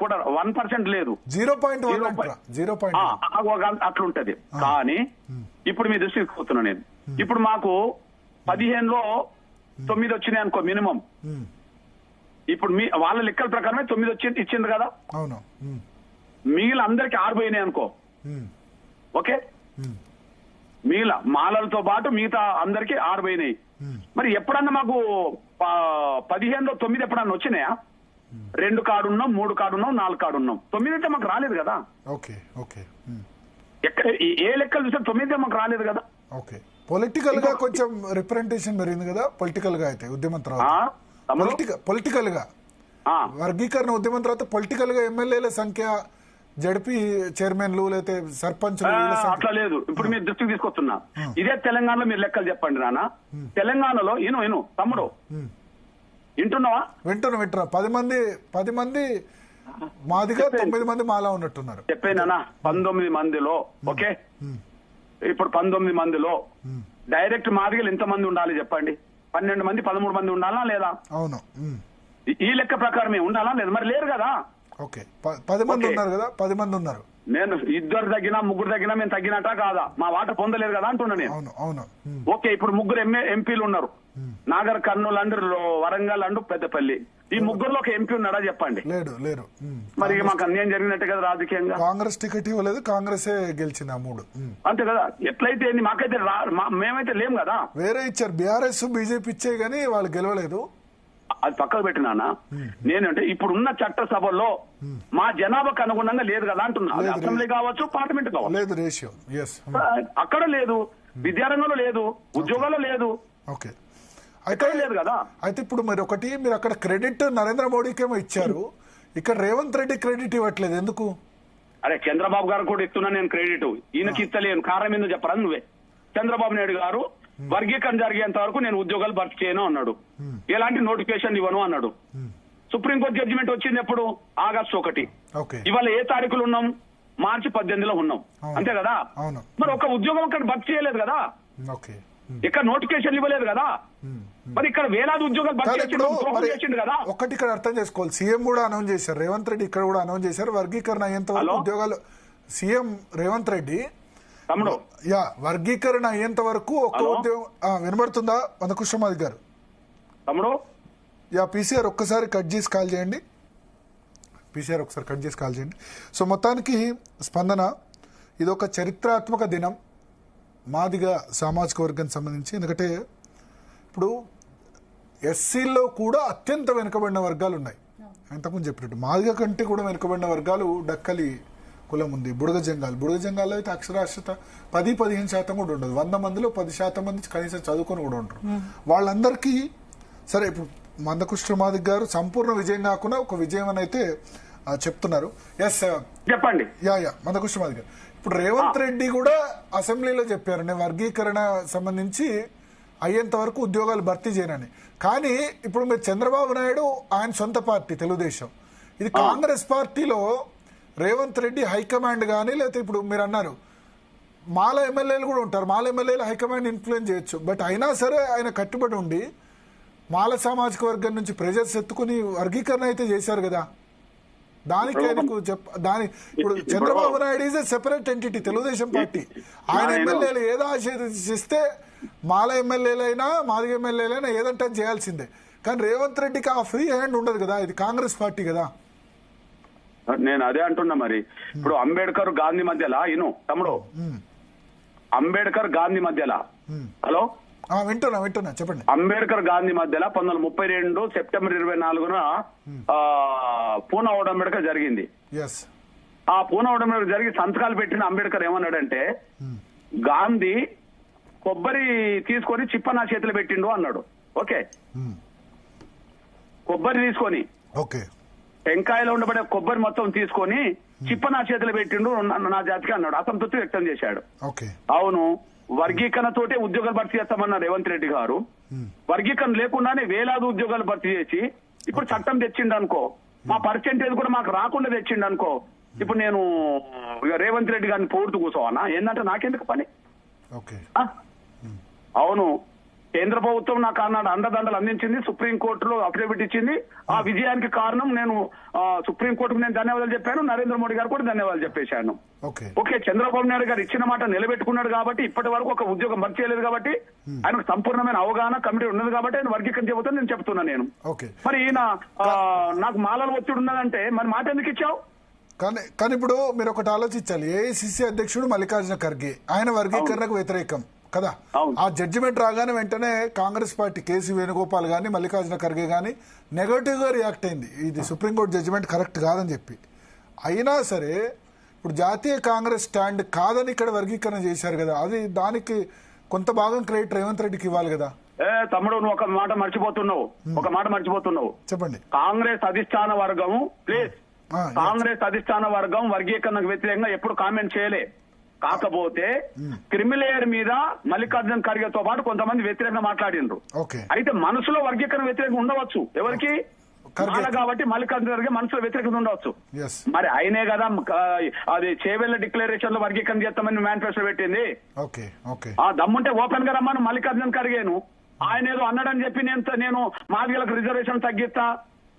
కూడా 1% లేదు, 0.1 అట్లుంటది. కానీ ఇప్పుడు మీ దృష్టికి వస్తున్నా నేను, ఇప్పుడు మాకు 15లో 9 వచ్చినాయి అనుకో మినిమం. ఇప్పుడు వాళ్ళ లెక్కల ప్రకారమే 9 ఇచ్చింది కదా. అవును, మిగిలిన అందరికి 6 పోయినాయి అనుకో. ఓకే, మిగిలిన మాలలతో పాటు మిగతా అందరికి 6 పోయినాయి. మరి ఎప్పుడన్నా మాకు 15లో 9 ఎప్పుడన్నా వచ్చినాయా? 2 కాడున్నాం, 3 కాడున్నాం, 4 కాడున్నాం. 9 అయితే మాకు రాలేదు కదా. ఏ లెక్కలు చూస్తే 9 మాకు రాలేదు కదా. పొలిటికల్ గా కొంచెం రిప్రజెంటేషన్ పెరిగింది కదా పొలిటికల్ గా. అయితే ఉద్యమం తర్వాత పొలిటికల్ గా వర్గీకరణ ఉద్యమం తర్వాత పొలిటికల్ గా ఎమ్మెల్యేల సంఖ్య, జడ్పీ చైర్మన్లు లేకపోతే సర్పంచ్లు అట్లా లేదు. ఇప్పుడు మీరు దృష్టికి తీసుకొస్తున్నా, ఇదే తెలంగాణలో మీరు లెక్కలు చెప్పండి నాన్న. తెలంగాణలో ఇను తమ్ముడు వింటున్నావా? వింటున్నా. 10 మంది మాదిగా 9 మంది మాలా ఉన్నట్టున్నారు. చెప్పేనా 19 మందిలో. ఓకే, ఇప్పుడు 19 మందిలో డైరెక్ట్ మాదిగలు ఎంత మంది ఉండాలి చెప్పండి? 12 మంది 13 మంది ఉండాలా లేదా? అవును, ఈ లెక్క ప్రకారమే ఉండాలా లేదా? మరి లేరు కదా. ఓకే 10 మంది ఉన్నారు కదా, 10 మంది ఉన్నారు. నేను 2 తగ్గినా 3 తగ్గినా మేము తగ్గినట్టా కాదా, మా వాట పొందలేదు కదా అంటున్నా నేను. అవును అవును. ఓకే, ఇప్పుడు 3 ఎంపీలు ఉన్నారు, నాగర్ కర్నూలు అండ్ వరంగల్ అండ్ పెద్దపల్లి. ఈ 3లో ఒక ఎంపీ ఉన్నాడా చెప్పండి? లేడు లేరు. మరి మాకు అన్యాయం జరిగినట్టే కదా రాజకీయంగా. కాంగ్రెస్ టికెట్ ఇవ్వలేదు, కాంగ్రెసే గెలిచింది ఆ 3. అంతే కదా. ఎట్లయితే మాకైతే మేమైతే లేం కదా. వేరే ఇచ్చారు, బీఆర్ఎస్ బీజేపీ ఇచ్చే గానీ వాళ్ళు గెలవలేదు. అది పక్కకు పెట్టినానా నేనంటే ఇప్పుడున్న చట్టసభలో మా జనాభాకు అనుగుణంగా లేదు కదా అంటున్నా. అసెంబ్లీ కావచ్చు, పార్లమెంట్ కావచ్చు, లేదు రేషియో. అక్కడ లేదు, విద్యారంగంలో లేదు, ఉద్యోగాల్లో లేదు. ఓకే, అయితే లేదు కదా. అయితే ఇప్పుడు మరి ఒకటి, మీరు అక్కడ క్రెడిట్ నరేంద్ర మోడీకేమో ఇచ్చారు, ఇక్కడ రేవంత్ రెడ్డి క్రెడిట్ ఇవ్వట్లేదు ఎందుకు? అరే చంద్రబాబు గారు కూడా ఇస్తున్నా నేను క్రెడిట్, ఈయనకి ఇస్తలేను. కారణం ఎందుకు చెప్పరా నువ్వే. చంద్రబాబు నాయుడు గారు వర్గీకరణ జరిగేంత వరకు నేను ఉద్యోగాలు భర్తీ చేయను అన్నాడు, ఎలాంటి నోటిఫికేషన్ ఇవ్వను అన్నాడు. సుప్రీంకోర్టు జడ్జిమెంట్ వచ్చింది ఎప్పుడు? ఆగస్టు 1. ఇవాళ ఏ తారీఖులు ఉన్నాం? మార్చి 18లో ఉన్నాం, అంతే కదా. మరి ఒక ఉద్యోగం అక్కడ భర్తీ చేయలేదు కదా, ఇక్కడ నోటిఫికేషన్ ఇవ్వలేదు కదా. మరి ఇక్కడ వేలాది ఉద్యోగాలు భర్తీ చేసిండు కదా. ఒకటి ఇక్కడ అర్థం చేసుకోవాలి, సీఎం కూడా అనౌన్స్ చేశారు, రేవంత్ రెడ్డి ఇక్కడ కూడా అనౌన్స్ చేశారు, వర్గీకరణ అయ్యేంత వరకు ఉద్యోగాలు. సీఎం రేవంత్ రెడ్డి తమ్ముడు వర్గీకరణ అయ్యేంత వరకు ఒక్క ఉద్యోగం. వినబడుతుందా మందకృష్ణమాది గారు? తమ్ముడు పీసీఆర్ ఒక్కసారి కట్ చేసి కాల్ చేయండి, పీసీఆర్ ఒకసారి కట్ చేసి కాల్ చేయండి. సో మొత్తానికి స్పందన, ఇది ఒక చరిత్రాత్మక దినం మాదిగ సామాజిక వర్గానికి సంబంధించి. ఎందుకంటే ఇప్పుడు ఎస్సీల్లో కూడా అత్యంత వెనుకబడిన వర్గాలు ఉన్నాయి. ఇంతకుముందు చెప్పినట్టు మాదిగ కంటే కూడా వెనుకబడిన వర్గాలు డక్కలి కులం ఉంది, బుడగ జంగాల్లో అయితే అక్షరాస్యత 10-15% కూడా ఉండదు. 100 మందిలో 10% మంది కనీసం చదువుకొని కూడా ఉంటారు. వాళ్ళందరికీ సరే ఇప్పుడు మందకృష్ణమాదిక్ గారు సంపూర్ణ విజయం కాకుండా ఒక విజయం అని అయితే చెప్తున్నారు. ఎస్ చెప్పండి. మందకృష్ణమాదిక్ గారు, ఇప్పుడు రేవంత్ రెడ్డి కూడా అసెంబ్లీలో చెప్పారు నేను వర్గీకరణ సంబంధించి అయ్యేంత వరకు ఉద్యోగాలు భర్తీ చేయనని. కానీ ఇప్పుడు మీరు చంద్రబాబు నాయుడు ఆయన సొంత పార్టీ తెలుగుదేశం, ఇది కాంగ్రెస్ పార్టీలో రేవంత్ రెడ్డి హైకమాండ్ కానీ, లేకపోతే ఇప్పుడు మీరు అన్నారు మాల ఎమ్మెల్యేలు కూడా ఉంటారు, మాల ఎమ్మెల్యేలు హైకమాండ్ ఇన్ఫ్లుయెన్స్ చేయొచ్చు. బట్ అయినా సరే ఆయన కట్టుబడి ఉండి మాల సామాజిక వర్గం నుంచి ప్రెజర్స్ ఎత్తుకుని వర్గీకరణ అయితే చేశారు కదా. దానికి ఆయనకు ఇప్పుడు Chandrababu Naidu is a separate entity, Telugu Desam party. ఆయన ఎమ్మెల్యేలు ఏదో ఆశీర్వదిస్తే మాల ఎమ్మెల్యేలైనా మాదిగ ఎమ్మెల్యేలైనా ఏదంటే చేయాల్సిందే. కానీ రేవంత్ రెడ్డికి ఆ ఫ్రీ హ్యాండ్ ఉండదు కదా, ఇది కాంగ్రెస్ పార్టీ కదా. నేను అదే అంటున్నా. మరి ఇప్పుడు అంబేద్కర్ గాంధీ మధ్యలా తమ్ముడు, అంబేద్కర్ గాంధీ మధ్యలా, హలో వింటున్నా చెప్పండి. అంబేద్కర్ గాంధీ మధ్యలో 1932 సెప్టెంబర్ 24న పూనా అంబేద్కర్ జరిగింది. ఆ పూనా అంబేద్కర్ జరిగి సంతకాలు పెట్టిన అంబేద్కర్ ఏమన్నాడంటే, గాంధీ కొబ్బరి తీసుకొని చిప్ప నా చేతిలో పెట్టిండు అన్నాడు. ఓకే, కొబ్బరి తీసుకొని టెంకాయలో ఉండబడే కొబ్బరి మొత్తం తీసుకొని చిప్ప నా చేతిలో పెట్టిండు నా జాతికి అన్నాడు. అసంతృప్తి వ్యక్తం చేశాడు. అవును, వర్గీకరణ తోటే ఉద్యోగాలు భర్తీ చేస్తామన్నారు రేవంత్ రెడ్డి గారు. వర్గీకరణ లేకుండానే వేలాది ఉద్యోగాలు భర్తీ చేసి ఇప్పుడు చట్టం తెచ్చిండు అనుకో, మా పర్సెంటేజ్ కూడా మాకు రాకుండా తెచ్చిండు అనుకో, ఇప్పుడు నేను రేవంత్ రెడ్డి గారిని పూర్తి కూర్చోవాలా? ఏంటంటే నాకెందుకు పని? అవును, కేంద్ర ప్రభుత్వం నాకు అన్నాడు అండదండలు అందించింది, సుప్రీంకోర్టులో అఫిడవిట్ ఇచ్చింది. ఆ విజయానికి కారణం నేను సుప్రీంకోర్టుకు నేను ధన్యవాదాలు చెప్పాను, నరేంద్ర మోడీ గారు కూడా ధన్యవాదాలు చెప్పేశాను. ఓకే, చంద్రబాబు నాయుడు గారు ఇచ్చిన మాట నిలబెట్టుకున్నాడు కాబట్టి ఇప్పటి వరకు ఒక ఉద్యోగం భర్తీ చేయలేదు కాబట్టి ఆయనకు సంపూర్ణమైన అవగాహన కమిటీ ఉన్నది కాబట్టి ఆయన వర్గీకరణ చెబుతాను నేను చెప్తున్నా. నేను మరి ఈయన నాకు మాలలు ఒత్తిడి ఉన్నదంటే మరి మాట ఎందుకు ఇచ్చావు? కానీ ఇప్పుడు మీరు ఒకటి ఆలోచించాలి, ఏఐసిసి అధ్యక్షుడు మల్లికార్జున ఖర్గే ఆయన వర్గీకరణకు వ్యతిరేకం కదా. ఆ జడ్జిమెంట్ రాగానే వెంటనే కాంగ్రెస్ పార్టీ కేసీ వేణుగోపాల్ గానీ మల్లికార్జున ఖర్గే గానీ నెగటివ్ గా రియాక్ట్ అయింది, ఇది సుప్రీంకోర్టు జడ్జిమెంట్ కరెక్ట్ కాదని చెప్పి. అయినా సరే ఇప్పుడు జాతీయ కాంగ్రెస్ స్టాండ్ కాదని ఇక్కడ వర్గీకరణ చేశారు కదా, అది దానికి కొంత భాగం క్రెడిట్ రేవంత్ రెడ్డికి ఇవ్వాలి కదా. తమ్ముడు నువ్వు ఒక మాట మర్చిపోతున్నావు, చెప్పండి. కాంగ్రెస్ అధిష్టాన వర్గం వర్గీకరణకు వ్యతిరేకంగా ఎప్పుడు కామెంట్ చేయలే. కాకపోతే క్రిమిలేయర్ మీద మల్లికార్జున ఖర్గేతో పాటు కొంతమంది వ్యతిరేకంగా మాట్లాడిండ్రు. అయితే మనసులో వర్గీకరణ వ్యతిరేకంగా ఉండవచ్చు ఎవరికి కాబట్టి మల్లికార్జున ఖర్గే మనసులో వ్యతిరేకంగా ఉండవచ్చు. మరి ఆయనే కదా అది చేవెళ్ల డిక్లరేషన్ లో వర్గీకరణ చేస్తామని మేనిఫెస్టో పెట్టింది. ఆ దమ్ముంటే ఓపెన్ గా రమ్మను మల్లికార్జున ఖర్గేను. ఆయన ఏదో అన్నాడని చెప్పి నేను మాదిగలకు రిజర్వేషన్ తగ్గిస్తా,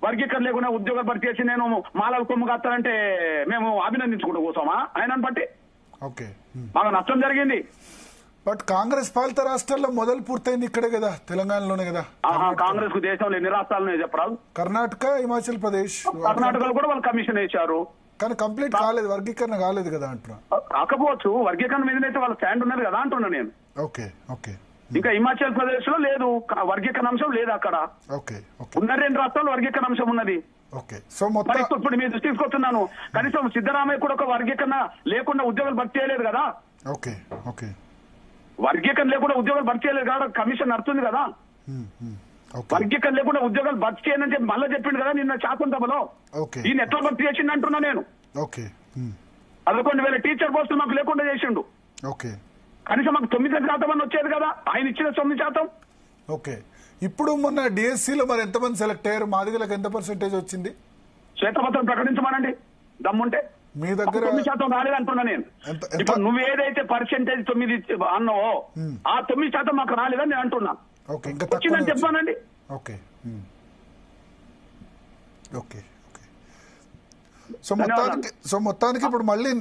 వర్గీకరణ లేకుండా ఉద్యోగాలు భర్తీ చేసి నేను మాలల కొమ్ము కత్తానంటే మేము అభినందించుకుంటూ కూర్చోమా ఆయనను బట్టి? ఓకే, మాకు నష్టం జరిగింది. బట్ కాంగ్రెస్ పాలిత రాష్ట్రాల్లో మొదలు పూర్తయింది ఇక్కడే కదా, తెలంగాణలోనే కదా. కాంగ్రెస్ కు దేశంలో ఎన్ని రాష్ట్రాలు చెప్పరాదు? కర్ణాటక, హిమాచల్ ప్రదేశ్, కర్ణాటకలో కూడా వాళ్ళు కమిషన్ వేశారు. కానీ కంప్లీట్ కాలేదు, వర్గీకరణ కాలేదు కదా అంటున్నా. కాకపోవచ్చు, వర్గీకరణ మీదనైతే వాళ్ళ స్టాండ్ ఉన్నది కదా అంటున్నా నేను. Okay okay. ఇంకా హిమాచల్ ప్రదేశ్ లో లేదు, వర్గీకరణ అంశం లేదు అక్కడ. Okay okay. ఉన్న 2 రాష్ట్రాలు వర్గీకరణ అంశం ఉన్నది. ఓకే. సో మొత్తం ఇప్పుడు మీ దృష్టికి తీసుకొస్తున్నాను, కనీసం సిద్ధరామయ్య కూడా ఒక వర్గీకరణ లేకుండా ఉద్యోగాలు భర్తీ చేయలేదు కదా. Okay okay. వర్గీకరణ లేకుండా ఉద్యోగాలు భర్తీ చేయలేదు కదా, కమిషన్ నడుతుంది కదా. వర్గీకరణ లేకుండా ఉద్యోగాలు భర్తీ చేయని చెప్పి మళ్ళీ చెప్పిండు కదా నిన్న శాసనసభలో. ఈయన ఎట్లా భర్తీ చేసిండు అంటున్నా నేను. ఓకే. 11,000 టీచర్ పోస్టులు మాకు లేకుండా చేసిండు. ఓకే. కనీసం మాకు 9% అని వచ్చేది కదా, ఆయన ఇచ్చిన 9%. ఓకే. ఇప్పుడు మొన్న డిఎస్సీలో మరి ఎంతమంది సెలెక్ట్ అయ్యారు? మాదిగలకు ఎంత పర్సెంటేజ్ వచ్చింది? శ్వేతపత్రం ప్రకటించమనండి దమ్ముంటే. మీ దగ్గర 9% రాలేదు అంటున్నా నేను. ఇప్పుడు నువ్వు ఏదైతే పర్సెంటేజ్ 9 అన్నావో ఆ 9% మాకు రాలేదని నేను అంటున్నా. వచ్చిందని చెప్పానండి. Okay okay okay. సో మొత్తానికి ఇప్పుడు మళ్ళీ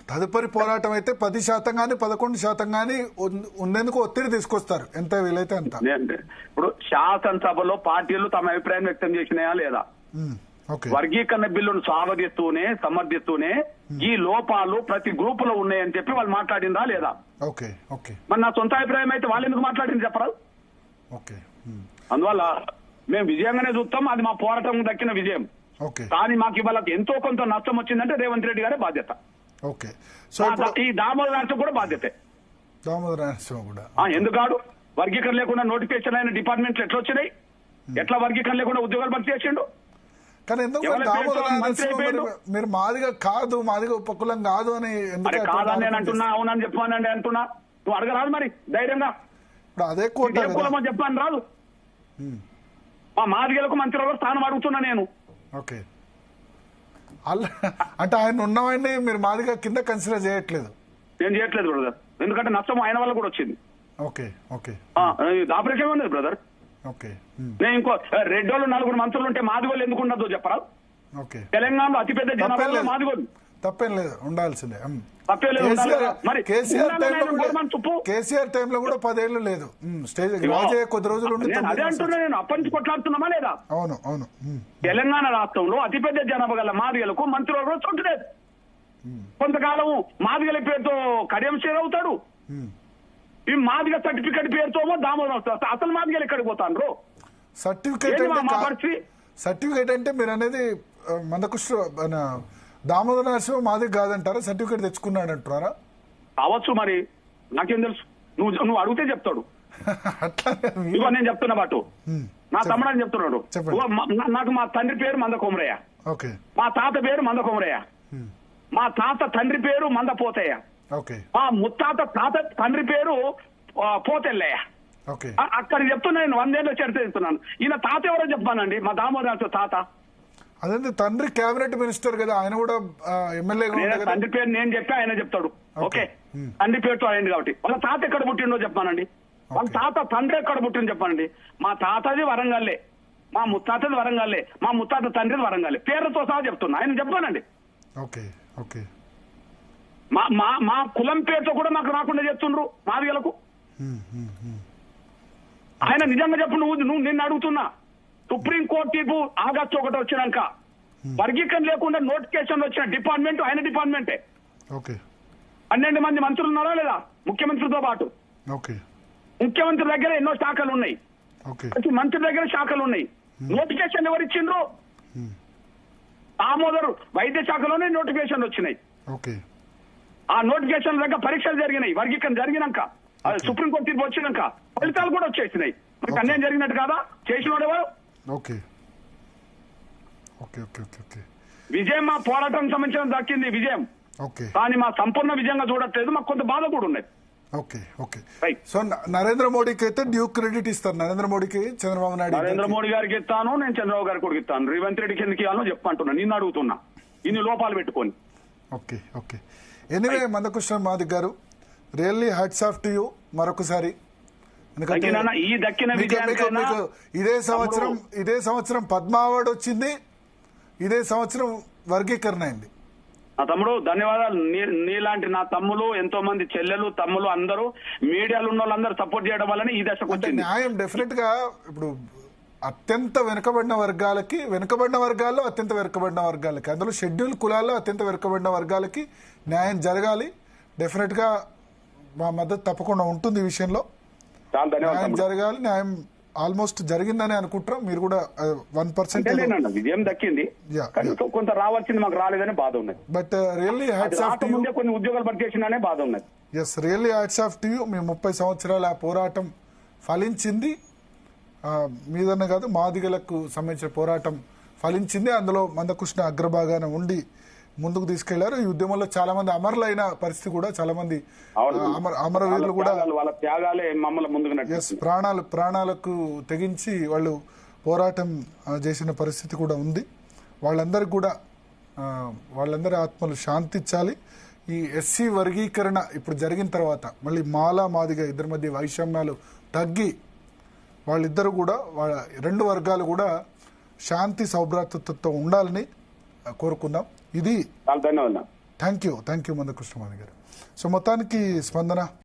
తదుపరి పోరాటం అయితే 10% గానీ 11% గానీ ఉండేందుకు ఒత్తిడి తీసుకొస్తారు, ఎంత వీలైతే అంత. ఇప్పుడు శాసనసభలో పార్టీలు తమ అభిప్రాయం వ్యక్తం చేసినాయా లేదా? వర్గీకరణ బిల్లును స్వాగతిస్తూనే సమర్థిస్తూనే ఈ లోపాలు ప్రతి గ్రూప్ లో ఉన్నాయని చెప్పి వాళ్ళు మాట్లాడిందా లేదా? Okay okay. మరి నా సొంత అభిప్రాయం అయితే వాళ్ళు ఎందుకు మాట్లాడింది చెప్పరా? ఓకే. అందువల్ల మేము విజయంగానే చూస్తాం, అది మా పోరాటం దక్కిన విజయం. కానీ మాకు ఇవాళ ఎంతో కొంత నష్టం వచ్చిందంటే రేవంత్ రెడ్డి గారే బాధ్యత. ఓకే. సో ఈ దామోదర రాష్ట్రం కూడా బాధ్యతే. దామోదర రాష్ట్రం కూడా ఎందుకాడు వర్గీకరణ లేకుండా నోటిఫికేషన్ అయిన డిపార్ట్మెంట్లు ఎట్లా వచ్చినాయి? ఎట్లా వర్గీకరణ లేకుండా ఉద్యోగాలు భర్తీ చేసిండు? కానీ ఎందుకు మీరు మాదిగా కాదు, మాదిగా ఉపకులం కాదు అని కాదని నేను అంటున్నా, అవునని చెప్పానండి అంటున్నా. నువ్వు అడగరాదు మరి ధైర్యంగా. అదే కులం అని చెప్పాను రాదు. మా మాదిగలకు మంత్రివర్గ స్థానం అడుగుతున్నా నేను. ఓకే. అంటే ఆయన ఉన్నవాడిని మీరు మాదిగా కింద కన్సిడర్ చేయట్లేదు? నేను చేయట్లేదు బ్రదర్, ఎందుకంటే నష్టం ఆయన వల్ల కూడా వచ్చింది. Okay okay. ఆపరేషన్ ఉన్నది బ్రదర్. ఓకే. నేను ఇంకో 2 రోజులు 4 మంత్రులు ఉంటే మాదిగోళ్ళు ఎందుకు ఉండదో చెప్పరా? ఓకే. తెలంగాణలో అతిపెద్ద జనాభా మాదిగోళ్ళు. తప్పేం లేదు, ఉండాల్సిందే. కేసీఆర్ టైంలో కూడా 10 ఏళ్ళు లేదు స్టేజ్, కొద్ది రోజులు అదే అంటున్నా నేను. అప్పటి నుంచి కొట్లాడుతున్నామా లేదా? అవును అవును. తెలంగాణ రాష్ట్రంలో అతిపెద్ద జనాభా గల మాదిగలకు మంత్రివర్గం చోటులేదు. కొంతకాలం మాదిగల పేరుతో కడియం షేర్ అవుతాడు, ఈ మాదిగ సర్టిఫికెట్ పేరుతో దామోదరం. అసలు మాదిగలు ఎక్కడికి పోతాండ్రు? సర్టిఫికేట్ అంటే మీరు అనేది మందకృష్ణ దామోదర నరసింహ మాదిగ కాదంటారా? సర్టిఫికేట్ తెచ్చుకున్నాడు అంటున్నారా? కావచ్చు, మరి నాకేం తెలుసు. నువ్వు అడిగితే చెప్తాడు. ఇవ్వ నేను చెప్తున్నా బాటు, నా తమ్ముడు అని చెప్తున్నాడు. నాకు మా తండ్రి పేరు మంద కొమరయ్య, మా తాత పేరు మంద కొమరయ్య, మా తాత తండ్రి పేరు మంద పోతయ్య, మా ముత్తాత తండ్రి పేరు పోతెల్లయ్య. అక్కడ చెప్తున్నా నేను 100 ఏళ్ళ చరిత్ర చెప్తున్నాను. ఈయన తాత ఎవరో చెప్పానండి, మా దామోదర తాత. అదే తండ్రి కేబినెట్ మినిస్టర్ కదా, ఆయన కూడా ఎమ్మెల్యే. తండ్రి పేరు నేను చెప్పి ఆయన చెప్తాడు. ఓకే, తండ్రి పేరుతో అయింది కాబట్టి. వాళ్ళ తాత ఎక్కడ పుట్టిండో చెప్పానండి, వాళ్ళ తాత తండ్రి ఎక్కడ పుట్టిందో చెప్పానండి. మా తాతది వరంగల్లే, మా ముత్తాతది వరంగల్లే, మా ముత్తాత తండ్రిది వరంగల్లే, పేర్లతో సహా చెప్తున్నా. ఆయన చెప్పానండి. Okay okay. మా కులం పేరుతో కూడా మాకు రాకుండా చెప్తుండ్రు మాదిగలకు. ఆయన నిజంగా చెప్పు, నువ్వు నిన్ను అడుగుతున్నా. సుప్రీంకోర్టు తీర్పు ఆగస్టు 1 వచ్చినాక వర్గీకరణ లేకుండా నోటిఫికేషన్ వచ్చిన డిపార్ట్మెంట్ ఆయన డిపార్ట్మెంటే. 12 మంది మంత్రులు ఉన్నారా లేదా ముఖ్యమంత్రితో పాటు? ముఖ్యమంత్రి దగ్గర ఎన్నో శాఖలు ఉన్నాయి, ప్రతి మంత్రి దగ్గర శాఖలు ఉన్నాయి. నోటిఫికేషన్ ఎవరు ఇచ్చిండ్రు? దామోదర్ వైద్య శాఖలోనే నోటిఫికేషన్ వచ్చినాయి. ఆ నోటిఫికేషన్ దగ్గర పరీక్షలు జరిగినాయి. వర్గీకరణ జరిగినాక సుప్రీంకోర్టు తీర్పు వచ్చినాక ఫలితాలు కూడా వచ్చేసినాయి. అన్యాయం జరిగినట్టు కాదా? చేసినోడు ఎవరు? విజయం మా పోరాటం సంబంధించిన దక్కింది విజయం, కానీ మా సంపూర్ణ విజయంగా చూడట్లేదు. మాకు కొంత బాధ కూడా ఉన్నది. Okay okay. సో నరేంద్ర మోడీకి అయితే డ్యూ క్రెడిట్ ఇస్తారు. నరేంద్ర మోడీకి, చంద్రబాబు నాయుడు. నరేంద్ర మోడీ గారికి ఇస్తాను, నేను చంద్రబాబు గారికి కూడా ఇస్తాను. రేవంత్ రెడ్డికి ఎందుకు ఇవ్వాలో చెప్పంటున్నా, నిన్ను అడుగుతున్నా ఇన్ని లోపాలు పెట్టుకొని. Okay okay. Anyway Mandakrishna Madiga garu, really hats off to you. మరొకసారి దక్కిన ఈ దక్కిన విజయానికైనా ఇదే సంవత్సరం పద్మ అవార్డు వచ్చింది, ఇదే సంవత్సరం వర్గీకరణ అయింది. నా తమ్ముడు ధన్యవాదాలు. నీలాంటి నా తమ్ములు, ఎంతో మంది చెల్లెలు తమ్ములు అందరూ మీడియాలో ఉన్న వాళ్ళందరూ సపోర్ట్ చేయడం వల్లనే ఈ దశకు వచ్చింది. న్యాయం డెఫినెట్ గా ఇప్పుడు అత్యంత వెనుకబడిన వర్గాల్లో అత్యంత వెనుకబడిన వర్గాలకి, అందులో షెడ్యూల్ కులాల్లో అత్యంత వెనుకబడిన వర్గాలకి న్యాయం జరగాలి. డెఫినెట్ గా మా మద్దతు తప్పకుండా ఉంటుంది ఈ విషయంలో. చాలా ధన్యవాదాలు. న్యాయం జరగాలి. న్యాయం ఆల్మోస్ట్ జరిగిందని అనుకుంటాం. మీరు కూడా 1% విజయం దక్కింది, కొంత రావాల్సింది మాకు రాలేదని బాధ ఉన్నది. But really hats off to you. ముందే కొన్ని ఉద్యోగాలు భర్తీ చేసినానే బాధ ఉన్నది. Yes, really hats off to you. మీ 30 సంవత్సరాల పోరాటం ఫలించింది. మీదన్న కాదు, మాదిగలకు సంబంధించిన పోరాటం ఫలించింది. అందులో మందకృష్ణ అగ్రభాగాన ఉండి ముందుకు తీసుకెళ్లారు. ఈ ఉద్యమంలో చాలా మంది అమరులైన పరిస్థితి కూడా, చాలా మంది అమరవీరులు కూడా వాళ్ళ త్యాగాలే మమ్మల్ని ముందుకు ప్రాణాలకు తెగించి వాళ్ళు పోరాటం చేసిన పరిస్థితి కూడా ఉంది. వాళ్ళందరికీ కూడా వాళ్ళందరి ఆత్మలు శాంతించాలి. ఈ ఎస్సీ వర్గీకరణ ఇప్పుడు జరిగిన తర్వాత మళ్ళీ మాలా మాదిగ ఇద్దరి మధ్య వైషమ్యాలు తగ్గి వాళ్ళిద్దరు కూడా రెండు వర్గాలు కూడా శాంతి సౌభ్రాతృత్వంతో ఉండాలని కోరుకుందాం. ఇది ధన్యవాదాలు. థ్యాంక్ యూ మందకృష్ణ మాది గారు. సో మొత్తానికి స్పందన